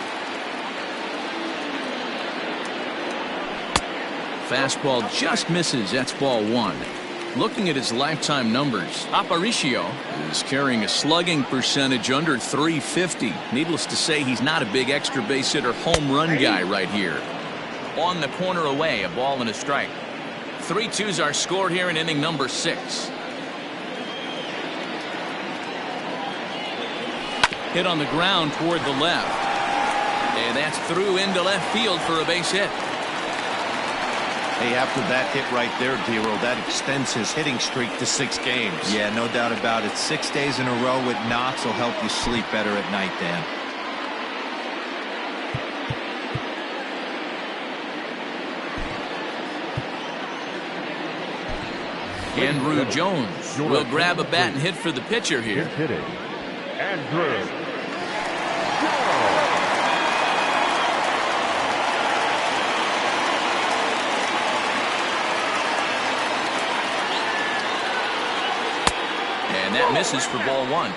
Fastball just misses. That's ball 1. Looking at his lifetime numbers, Aparicio is carrying a slugging percentage under 350. Needless to say, he's not a big extra base hitter home run guy right here. On the corner away, a ball and a strike. 3-2s are scored here in inning number 6. Hit on the ground toward the left. And that's through into left field for a base hit. Hey, after that hit right there, Dero, that extends his hitting streak to 6 games. Yeah, no doubt about it. 6 days in a row with knocks will help you sleep better at night, Dan. Andrew Jones will grab a bat and hit for the pitcher here. Hitting. Andrew. And that misses for ball 1.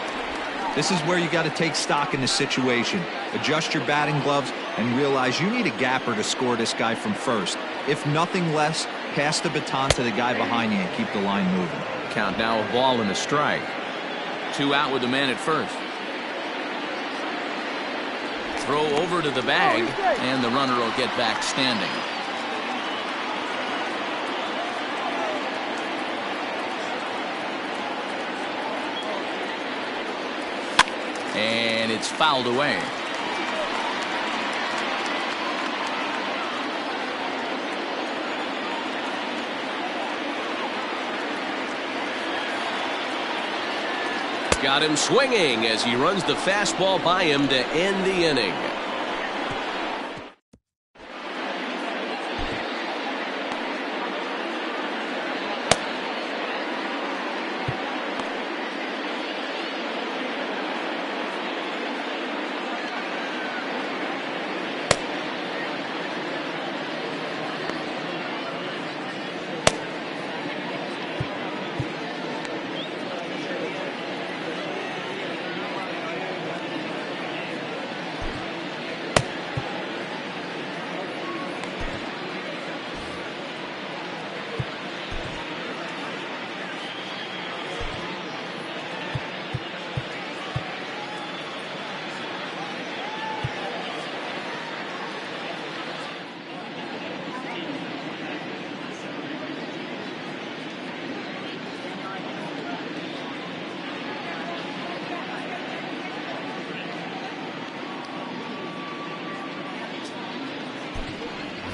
This is where you got to take stock in the situation. Adjust your batting gloves and realize you need a gapper to score this guy from first. If nothing less, pass the baton to the guy behind you and keep the line moving. Count now a ball and a strike. 2 out with the man at first. Throw over to the bag, and the runner will get back standing. And it's fouled away. Got him swinging as he runs the fastball by him to end the inning.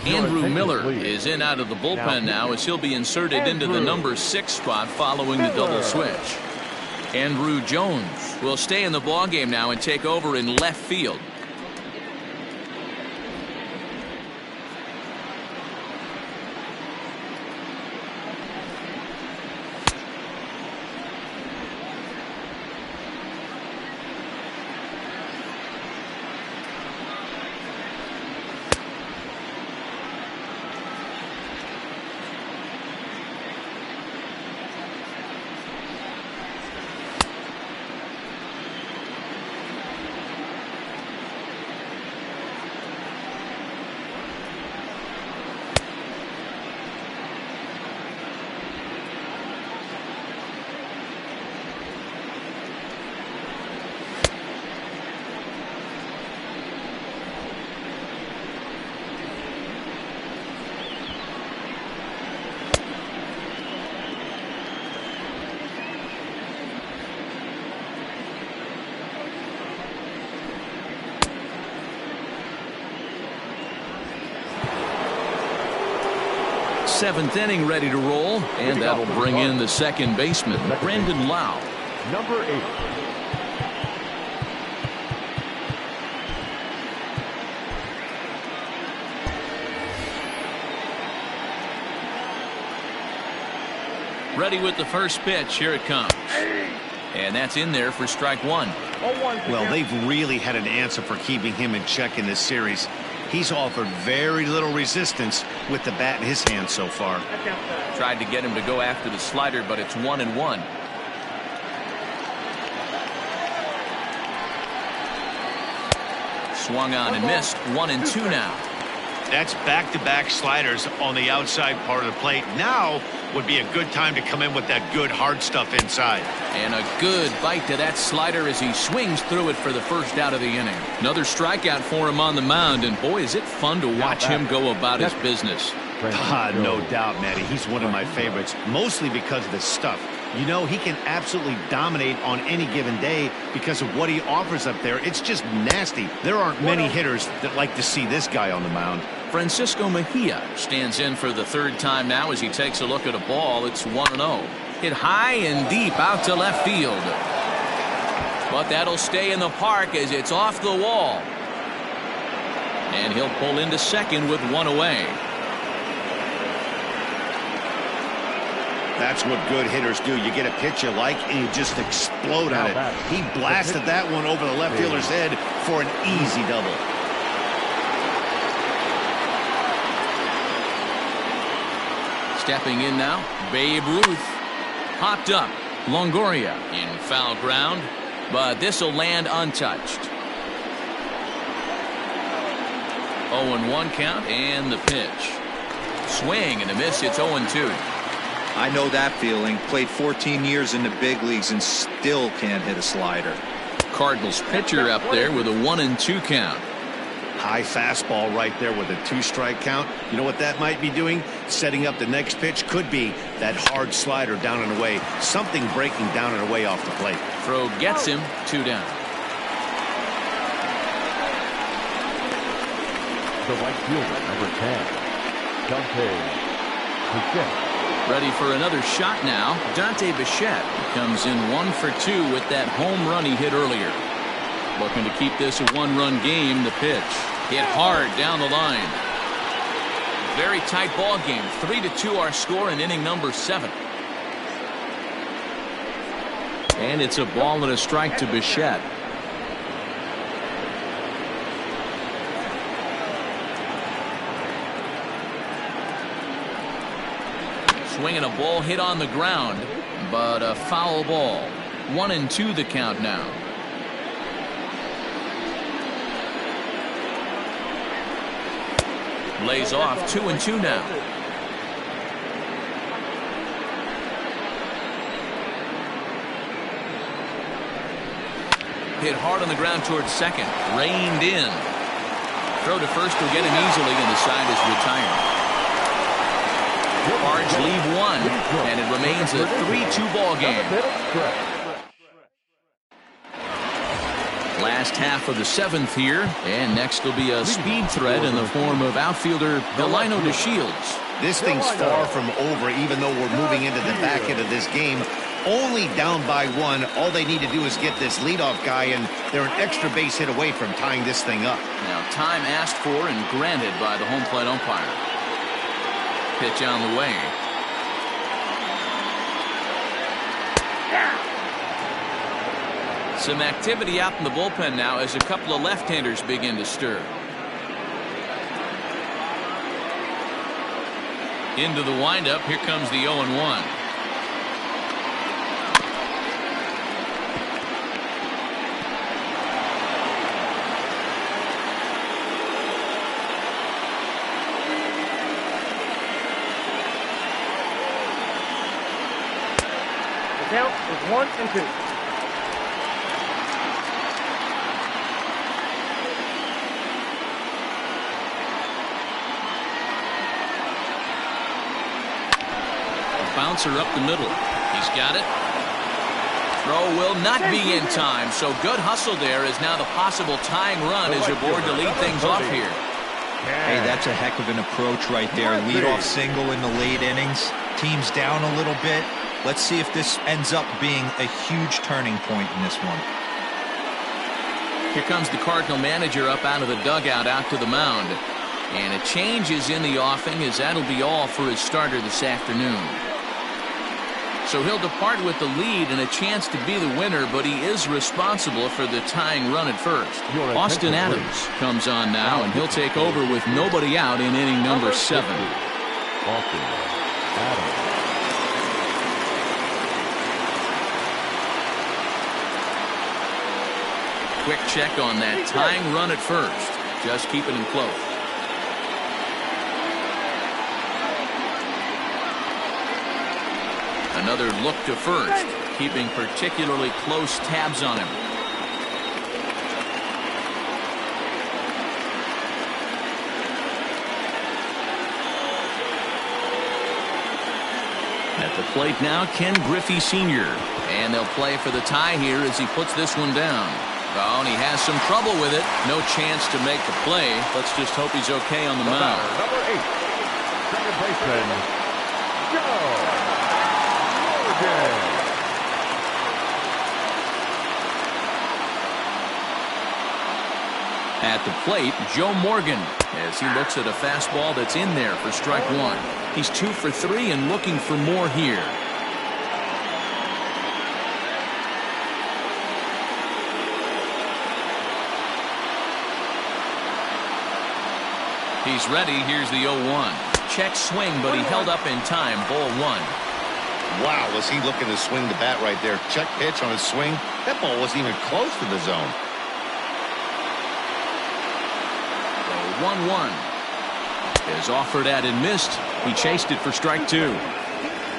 Andrew Miller is in out of the bullpen now as he'll be inserted into the number 6 spot following the double switch. Andrew Jones will stay in the ballgame now and take over in left field. Seventh inning ready to roll, and that'll bring in the second baseman, Brandon Lau. Number 8. Ready with the first pitch. Here it comes. And that's in there for strike 1. Well, they've really had an answer for keeping him in check in this series. He's offered very little resistance with the bat in his hand so far. Tried to get him to go after the slider, but it's 1-1. Swung on and missed. 1-2 now. That's back-to-back sliders on the outside part of the plate. Now would be a good time to come in with that good hard stuff inside. And a good bite to that slider as he swings through it for the first out of the inning. Another strikeout for him on the mound, and boy, is it fun to watch him go about his business. No doubt, Matty. He's one of my favorites, mostly because of his stuff. You know, he can absolutely dominate on any given day because of what he offers up there. It's just nasty. There aren't many hitters that like to see this guy on the mound. Francisco Mejia stands in for the third time now as he takes a look at a ball. It's 1-0. Hit high and deep out to left field. But that'll stay in the park as it's off the wall. And he'll pull into second with one away. That's what good hitters do. You get a pitch you like and you just explode on it. He blasted that one over the left fielder's head for an easy double. Stepping in now, Babe Ruth. Popped up. Longoria in foul ground, but this will land untouched. 0-1 count and the pitch. Swing and a miss. It's 0-2. I know that feeling. Played 14 years in the big leagues and still can't hit a slider. Cardinals pitcher up there with a 1-2 count. High fastball right there with a 2-strike count. You know what that might be doing? Setting up the next pitch. Could be that hard slider down and away. Something breaking down and away off the plate. Throw gets him. 2 down. The right fielder, number 10, Dante Bichette. Ready for another shot now. Dante Bichette comes in 1 for 2 with that home run he hit earlier. Looking to keep this a 1-run game. The pitch hit hard down the line. Very tight ball game. 3-2 our score in inning number 7. And it's a ball and a strike to Bichette. Swinging a ball hit on the ground, but a foul ball. 1-2 the count now. Lays off. 2-2 now. Hit hard on the ground towards second. Reined in. Throw to first will get him easily, and the side is retired. Cards leave one, and it remains a 3-2 ball game. Last half of the 7th here, and next will be a speed threat in the form of outfielder Delino DeShields. This thing's far from over, even though we're moving into the back end of this game. Only down by 1. All they need to do is get this leadoff guy, and they're an extra base hit away from tying this thing up. Now, time asked for and granted by the home plate umpire. Pitch on the way. Some activity out in the bullpen now as a couple of left-handers begin to stir. Into the windup. Here comes the 0-1. Count is 1-2. Bouncer up the middle. He's got it. Throw will not be in time, so good hustle there is now the possible tying run as aboard to lead things off here. Hey, that's a heck of an approach right there. Leadoff single in the late innings. Team's down a little bit. Let's see if this ends up being a huge turning point in this one. Here comes the Cardinal manager up out of the dugout out to the mound. And a change is in the offing as that'll be all for his starter this afternoon. So he'll depart with the lead and a chance to be the winner, but he is responsible for the tying run at first. Austin Adams comes on now, and he'll take over with nobody out in inning number 7. Austin Adams. Quick check on that tying run at first. Just keeping him close. Another look to first, keeping particularly close tabs on him. At the plate now, Ken Griffey Sr. And they'll play for the tie here as he puts this one down. Oh, and he has some trouble with it. No chance to make the play. Let's just hope he's okay on the mound. Number 8, second baseman, Joe Morgan. At the plate, Joe Morgan, as he looks at a fastball that's in there for strike one. He's 2 for 3 and looking for more here. He's ready. Here's the 0-1. Check swing, but he held up in time. Ball 1. Wow, was he looking to swing the bat right there. Check pitch on his swing. That ball wasn't even close to the zone. 1-1. Is offered at and missed. He chased it for strike 2.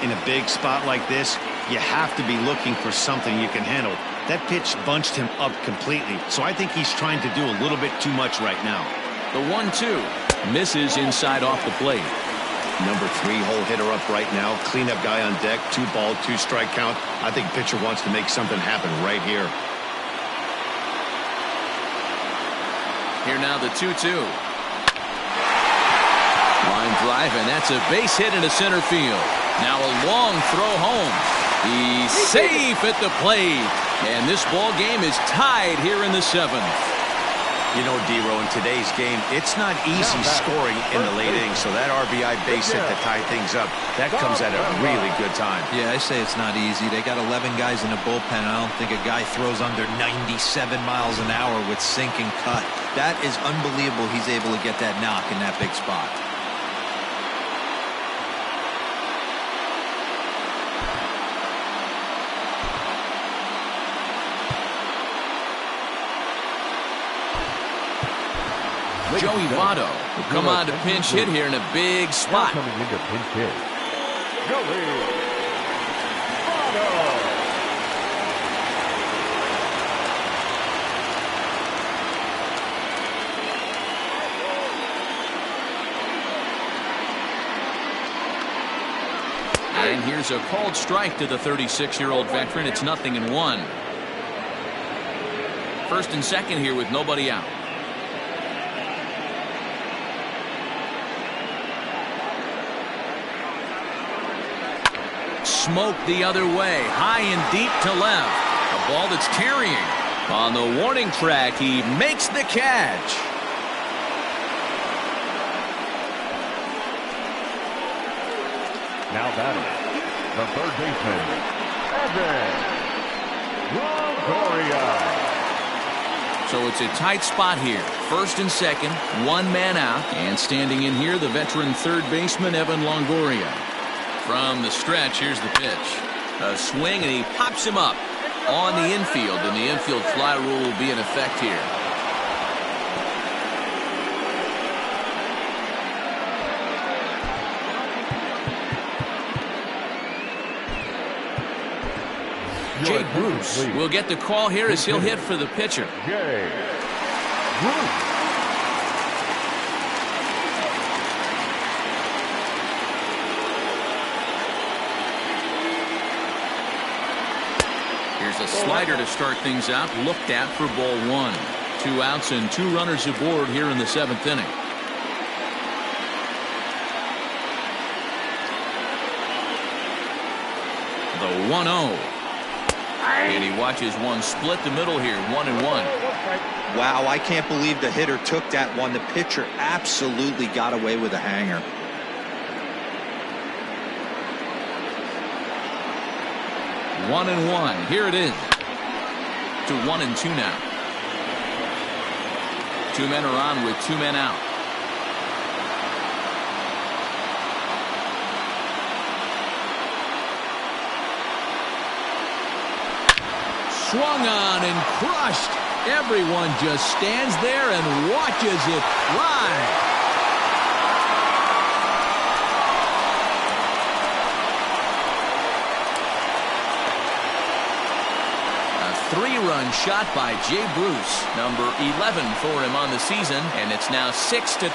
In a big spot like this, you have to be looking for something you can handle. That pitch bunched him up completely, so I think he's trying to do a little bit too much right now. The 1-2 misses inside off the plate. Number 3 hole hitter up right now. Cleanup guy on deck. 2 ball, 2 strike count. I think pitcher wants to make something happen right here. Here now the 2-2. Line drive, and that's a base hit into center field. Now a long throw home. He's safe at the plate. And this ball game is tied here in the 7th. You know, D-Row, in today's game, it's not easy scoring in the late innings, so that RBI base hit to tie things up, that comes at a really good time. Yeah, I say it's not easy. They got 11 guys in the bullpen. I don't think a guy throws under 97 miles an hour with sink and cut. That is unbelievable he's able to get that knock in that big spot. Joey Votto will come on to pinch hit here in a big spot. Coming into pinch hit, Joey Votto. And here's a called strike to the 36-year-old veteran. It's 0-1. First and second here with nobody out. Smoke the other way, high and deep to left. A ball that's carrying. On the warning track, he makes the catch. Now batting, the third baseman, Longoria. So it's a tight spot here. First and second, 1 man out. And standing in here, the veteran third baseman, Evan Longoria. From the stretch, here's the pitch. A swing, and he pops him up on the infield, and the infield fly rule will be in effect here. Jake Bruce will get the call here as he'll hit for the pitcher. Jake Bruce. Here's a slider to start things out, looked at for ball 1. 2 outs and 2 runners aboard here in the 7th inning. The 1-0. And he watches one split the middle here, 1-1. Wow, I can't believe the hitter took that one. The pitcher absolutely got away with a hanger. One and one. Here it is. To 1-2 now. 2 men are on with 2 men out. Swung on and crushed. Everyone just stands there and watches it fly. 3-run shot by Jay Bruce, number 11 for him on the season, and it's now 6-3.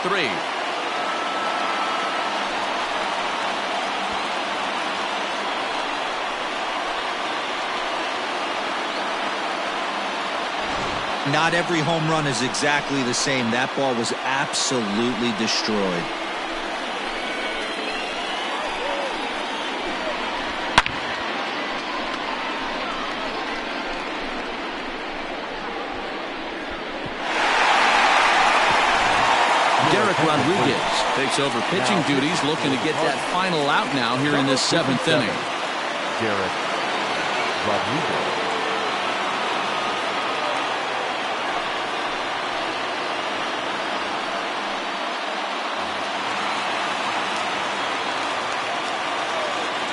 Not every home run is exactly the same. That ball was absolutely destroyed. Rodriguez takes over pitching duties, looking to get that final out now here in this 7th inning. Derek Rodriguez.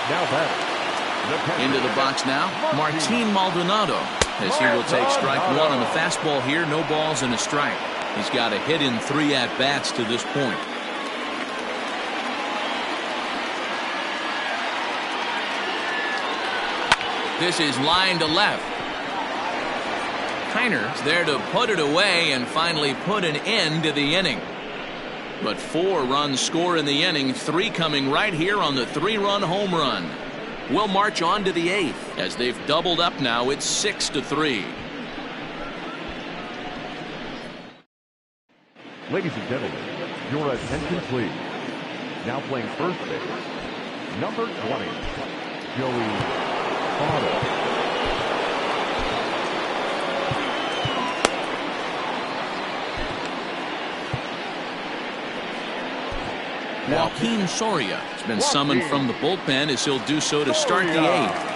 Now batting. Into the box now, Martin Maldonado, as he will take strike 1 on the fastball here. No balls and a strike. He's got a hit in 3 at-bats to this point. This is line to left. Kiner's there to put it away and finally put an end to the inning. But 4 runs score in the inning, 3 coming right here on the 3-run home run. We'll march on to the 8th as they've doubled up now. It's 6-3. Ladies and gentlemen, your attention please. Now playing first base, number 20, Joey Votto. Joaquin Soria has been summoned from the bullpen as he'll do so to start the 8th.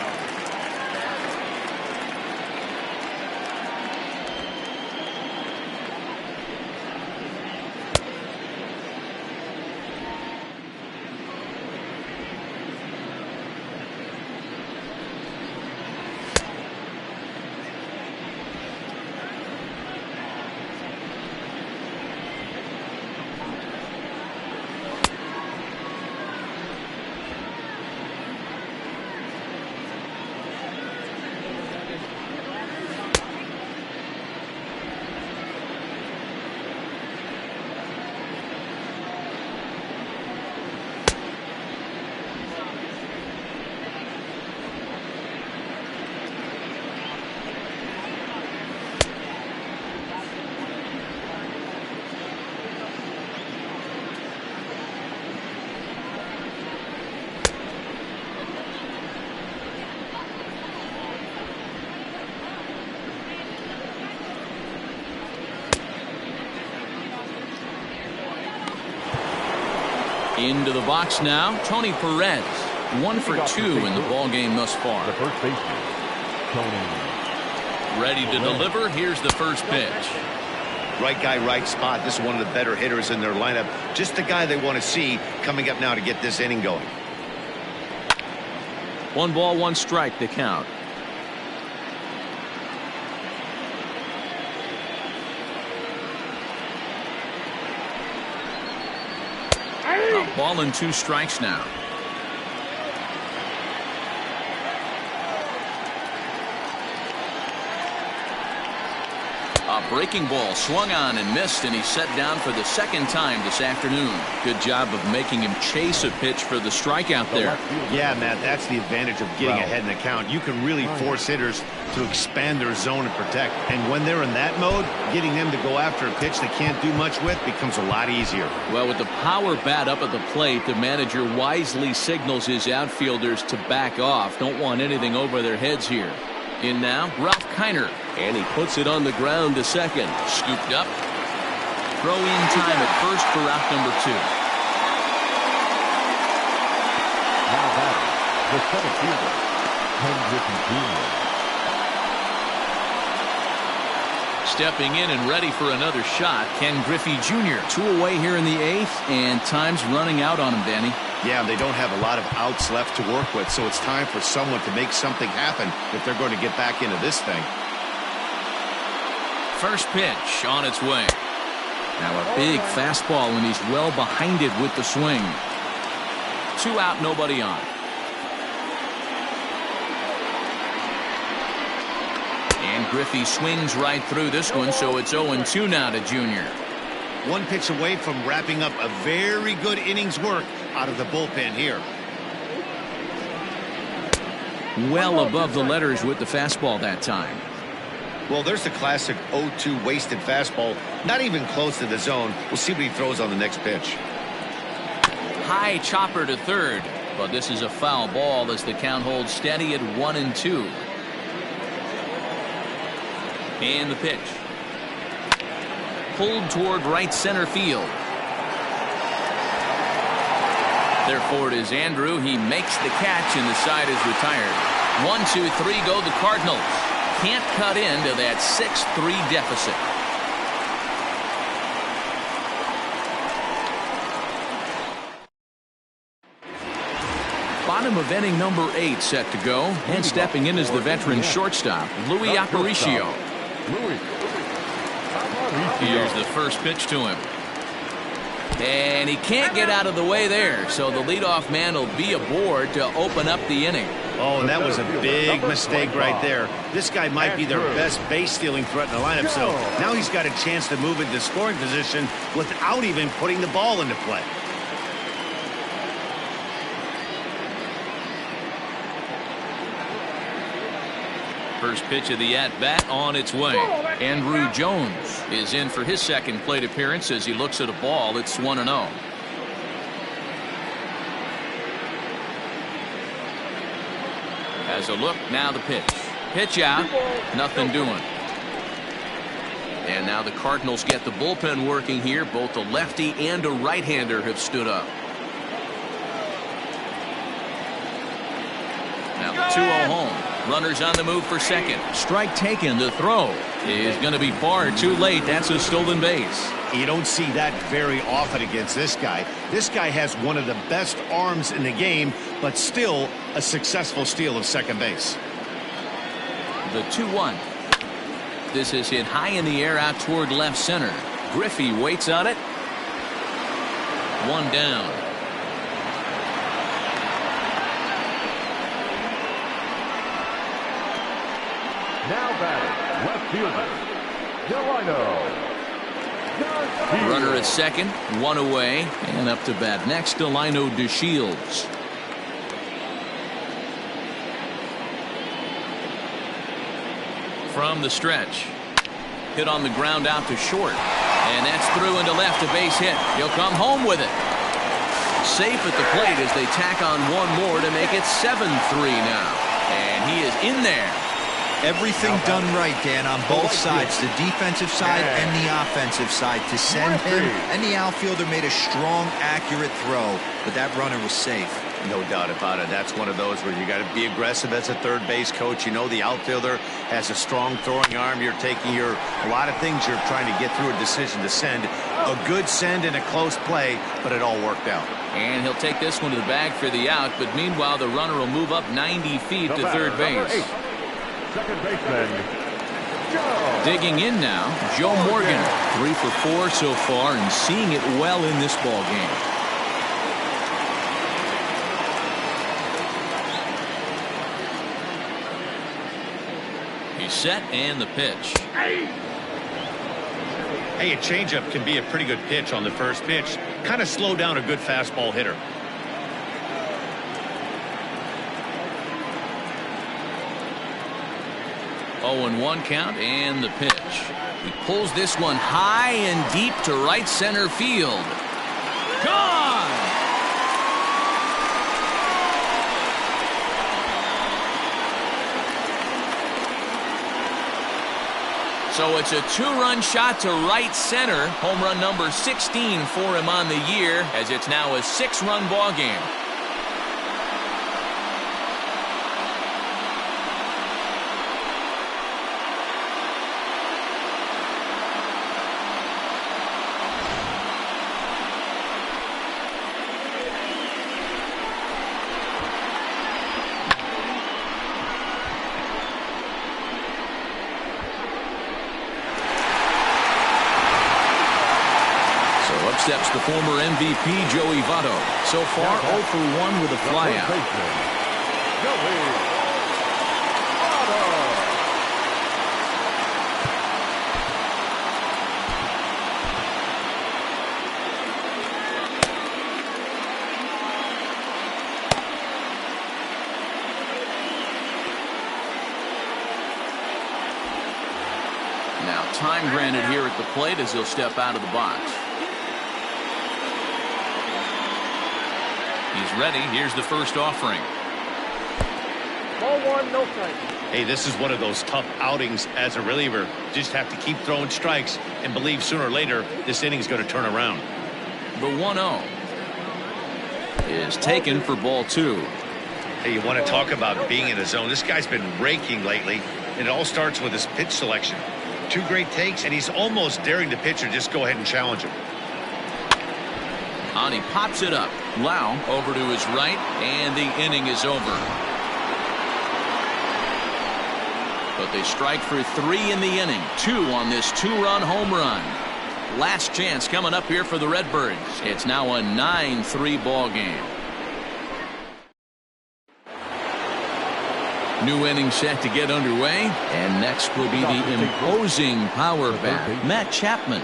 Into the box now, Tony Perez. 1 for 2 in the ball game thus far. The first baseman, Tony. Ready to deliver. Here's the first pitch. Right guy, right spot. This is one of the better hitters in their lineup. Just the guy they want to see coming up now to get this inning going. 1 ball, 1 strike to count. A ball and 2 strikes now. A breaking ball swung on and missed, and he's set down for the 2nd time this afternoon. Good job of making him chase a pitch for the strikeout there. Yeah, Matt, that's the advantage of getting ahead in the count. You can really force hitters to expand their zone and protect. And when they're in that mode, getting them to go after a pitch they can't do much with becomes a lot easier. Well, with the power bat up at the plate, the manager wisely signals his outfielders to back off. Don't want anything over their heads here. In now, Ralph Kiner. And he puts it on the ground to second. Scooped up. Throw in time at first for out number 2. Now batting, the center fielder, Ken Griffey Jr. Stepping in and ready for another shot, Ken Griffey Jr. 2 away here in the 8th, and time's running out on him, Danny. Yeah, they don't have a lot of outs left to work with, so it's time for someone to make something happen if they're going to get back into this thing. First pitch on its way. Now a big fastball, and he's well behind it with the swing. 2 out, nobody on. And And Griffey swings right through this one, so it's 0-2 now to Junior. One pitch away from wrapping up a very good innings work out of the bullpen here. Well above the letters with the fastball that time. Well, there's the classic 0-2 wasted fastball. Not even close to the zone. We'll see what he throws on the next pitch. High chopper to third, but this is a foul ball as the count holds steady at 1-2. And the pitch. Pulled toward right center field. There for it is Andrew. He makes the catch and the side is retired. 1-2-3 go the Cardinals. Can't cut into that 6-3 deficit. Bottom of inning number 8 set to go, and stepping in is the veteran shortstop, Louis Aparicio. Here's the first pitch to him. And he can't get out of the way there, so the leadoff man will be aboard to open up the inning. Oh, and that was a big mistake right there. This guy might be their best base-stealing threat in the lineup, so now he's got a chance to move into scoring position without even putting the ball into play. First pitch of the at-bat on its way. Andrew Jones is in for his second plate appearance as he looks at a ball. It's 1-0. Has a look, now the pitch. Pitch out, nothing doing. And now the Cardinals get the bullpen working here. Both a lefty and a right-hander have stood up. Now the 2-0 home. Runners on the move for second. Strike taken. The throw is going to be far too late. That's a stolen base. You don't see that very often against this guy. This guy has one of the best arms in the game, but still a successful steal of second base. The 2-1. This is hit high in the air out toward left center. Griffey waits on it. One down. Now batting, left fielder, Delino. Runner at second, one away, and up to bat next, Delino DeShields. From the stretch. Hit on the ground out to short. And that's through into left, a base hit. He'll come home with it. Safe at the plate as they tack on one more to make it 7-3 now. And he is in there. Everything done right, Dan, on both sides, the defensive side and the offensive side. To send him and the outfielder made a strong, accurate throw, but that runner was safe. No doubt about it. That's one of those where you got to be aggressive as a third base coach. You know the outfielder has a strong throwing arm. You're taking a lot of things you're trying to get through a decision to send. A good send and a close play, but it all worked out. And he'll take this one to the bag for the out, but meanwhile the runner will move up 90 feet to third base. Second baseman, Joe. Digging in now, Joe Morgan. 3 for 4 so far and seeing it well in this ball game. He's set and the pitch. Hey, a changeup can be a pretty good pitch on the first pitch. Kind of slow down a good fastball hitter. Oh, and 1 count and the pitch. He pulls this one high and deep to right center field. Gone! So it's a 2-run shot to right center. Home run number 16 for him on the year, as it's now a 6-run ball game. Steps the former MVP Joey Votto. So far 0 for 1 with a flyout. Now time granted here at the plate as he'll step out of the box. He's ready. Here's the first offering. Ball one, no strike. Hey, this is one of those tough outings as a reliever. Just have to keep throwing strikes and believe sooner or later this inning's going to turn around. The 1-0 is taken for ball 2. Hey, you want to talk about being in a zone. This guy's been raking lately, and it all starts with his pitch selection. 2 great takes, and he's almost daring the pitcher just go ahead and challenge him. And he pops it up. Lau over to his right, and the inning is over. But they strike for 3 in the inning. 2 on this 2-run home run. Last chance coming up here for the Redbirds. It's now a 9-3 ball game. New inning set to get underway, and next will be the imposing power bat, Matt Chapman.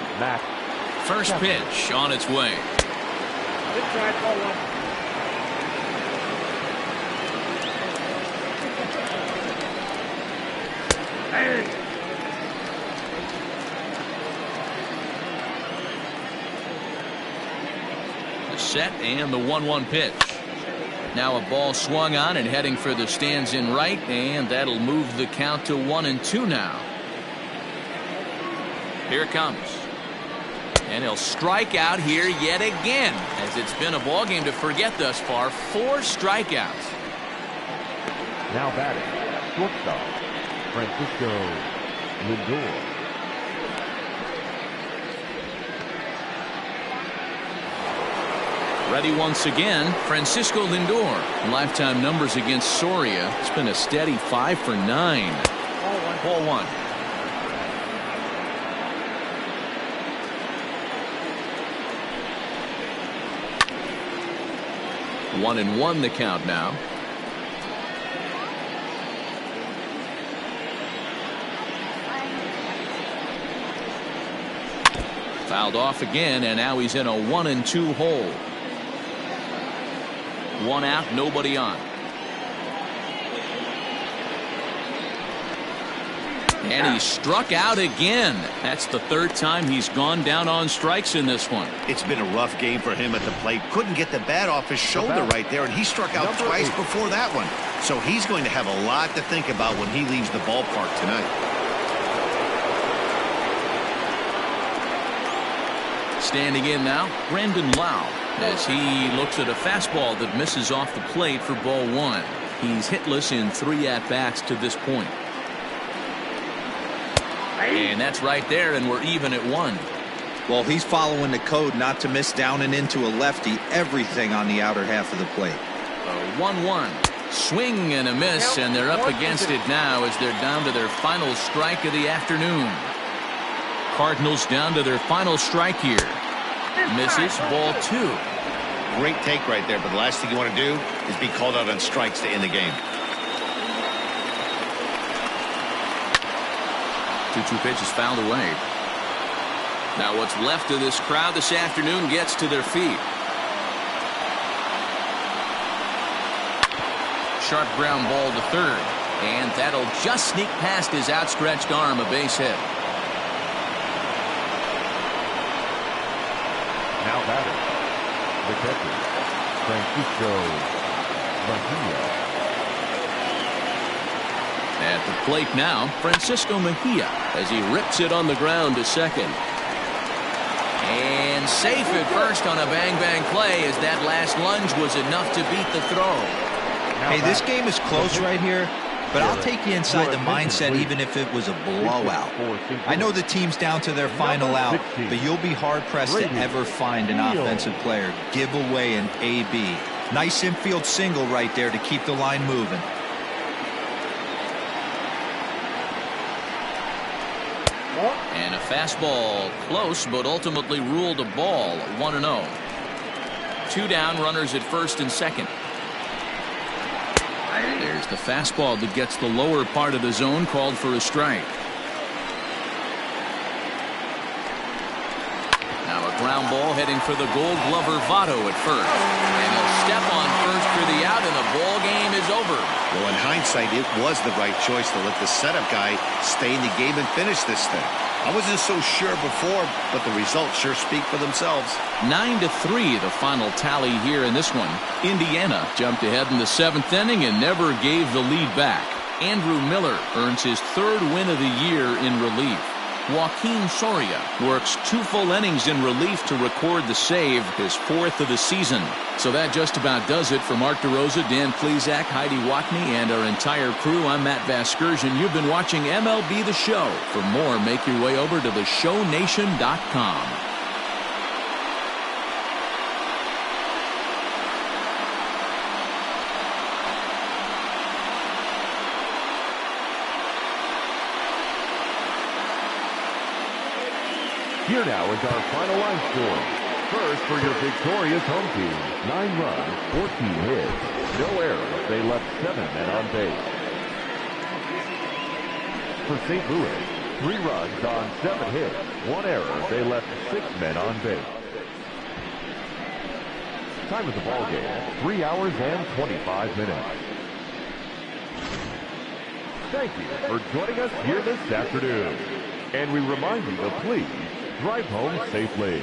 First pitch on its way. Good try, ball one. The set and the 1-1 pitch. Now a ball swung on and heading for the stands in right, and that'll move the count to 1-2 now. Here it comes. And he'll strike out here yet again, as it's been a ball game to forget thus far. 4 strikeouts. Now batting, shortstop, Francisco Lindor. Ready once again, Francisco Lindor. Lifetime numbers against Soria. It's been a steady 5 for 9. Ball 1. One and one the count now. Fouled off again, and now he's in a 1-2 hole. 1 out, nobody on. And he struck out again. That's the 3rd time he's gone down on strikes in this one. It's been a rough game for him at the plate. Couldn't get the bat off his shoulder right there, and he struck out twice before that one. So he's going to have a lot to think about when he leaves the ballpark tonight. Standing in now, Brandon Lau, as he looks at a fastball that misses off the plate for ball 1. He's hitless in 3 at-bats to this point. And that's right there, and we're even at 1. Well, he's following the code not to miss down and into a lefty. Everything on the outer half of the plate. A 1-1. Swing and a miss, and they're up against it now as they're down to their final strike of the afternoon. Cardinals down to their final strike here. Misses, ball 2. Great take right there, but the last thing you want to do is be called out on strikes to end the game. 2-2 pitch is fouled away. Now what's left of this crowd this afternoon gets to their feet. Sharp ground ball to third, and that'll just sneak past his outstretched arm, a base hit. Now batting, the catcher, Francisco Mejia. At the plate now, Francisco Mejia, as he rips it on the ground to second. And safe at first on a bang-bang play, as that last lunge was enough to beat the throw. Hey, this game is close right here, but I'll take you inside the mindset even if it was a blowout. I know the team's down to their final out, but you'll be hard-pressed to ever find an offensive player give away an AB. Nice infield single right there to keep the line moving. And a fastball close, but ultimately ruled a ball. 1-0. 2 down, runners at first and second. There's the fastball that gets the lower part of the zone, called for a strike. Now a ground ball heading for the Gold Glover Votto at first. And he'll step on first for the out, and the ball game is is over. Well, in hindsight, it was the right choice to let the setup guy stay in the game and finish this thing. I wasn't so sure before, but the results sure speak for themselves. 9-3 the final tally here in this one. Indiana jumped ahead in the 7th inning and never gave the lead back. Andrew Miller earns his 3rd win of the year in relief. Joaquin Soria works 2 full innings in relief to record the save, his 4th of the season. So that just about does it for Mark DeRosa, Dan Plesac, Heidi Watney, and our entire crew. I'm Matt Vasgersian. You've been watching MLB The Show. For more, make your way over to theshownation.com. Here now is our final line score. First for your victorious home team, 9 runs, 14 hits, no errors. They left 7 men on base. For St. Louis, 3 runs on 7 hits, 1 error. They left 6 men on base. Time of the ball game, 3 hours and 25 minutes. Thank you for joining us here this afternoon. And we remind you to please drive home safely.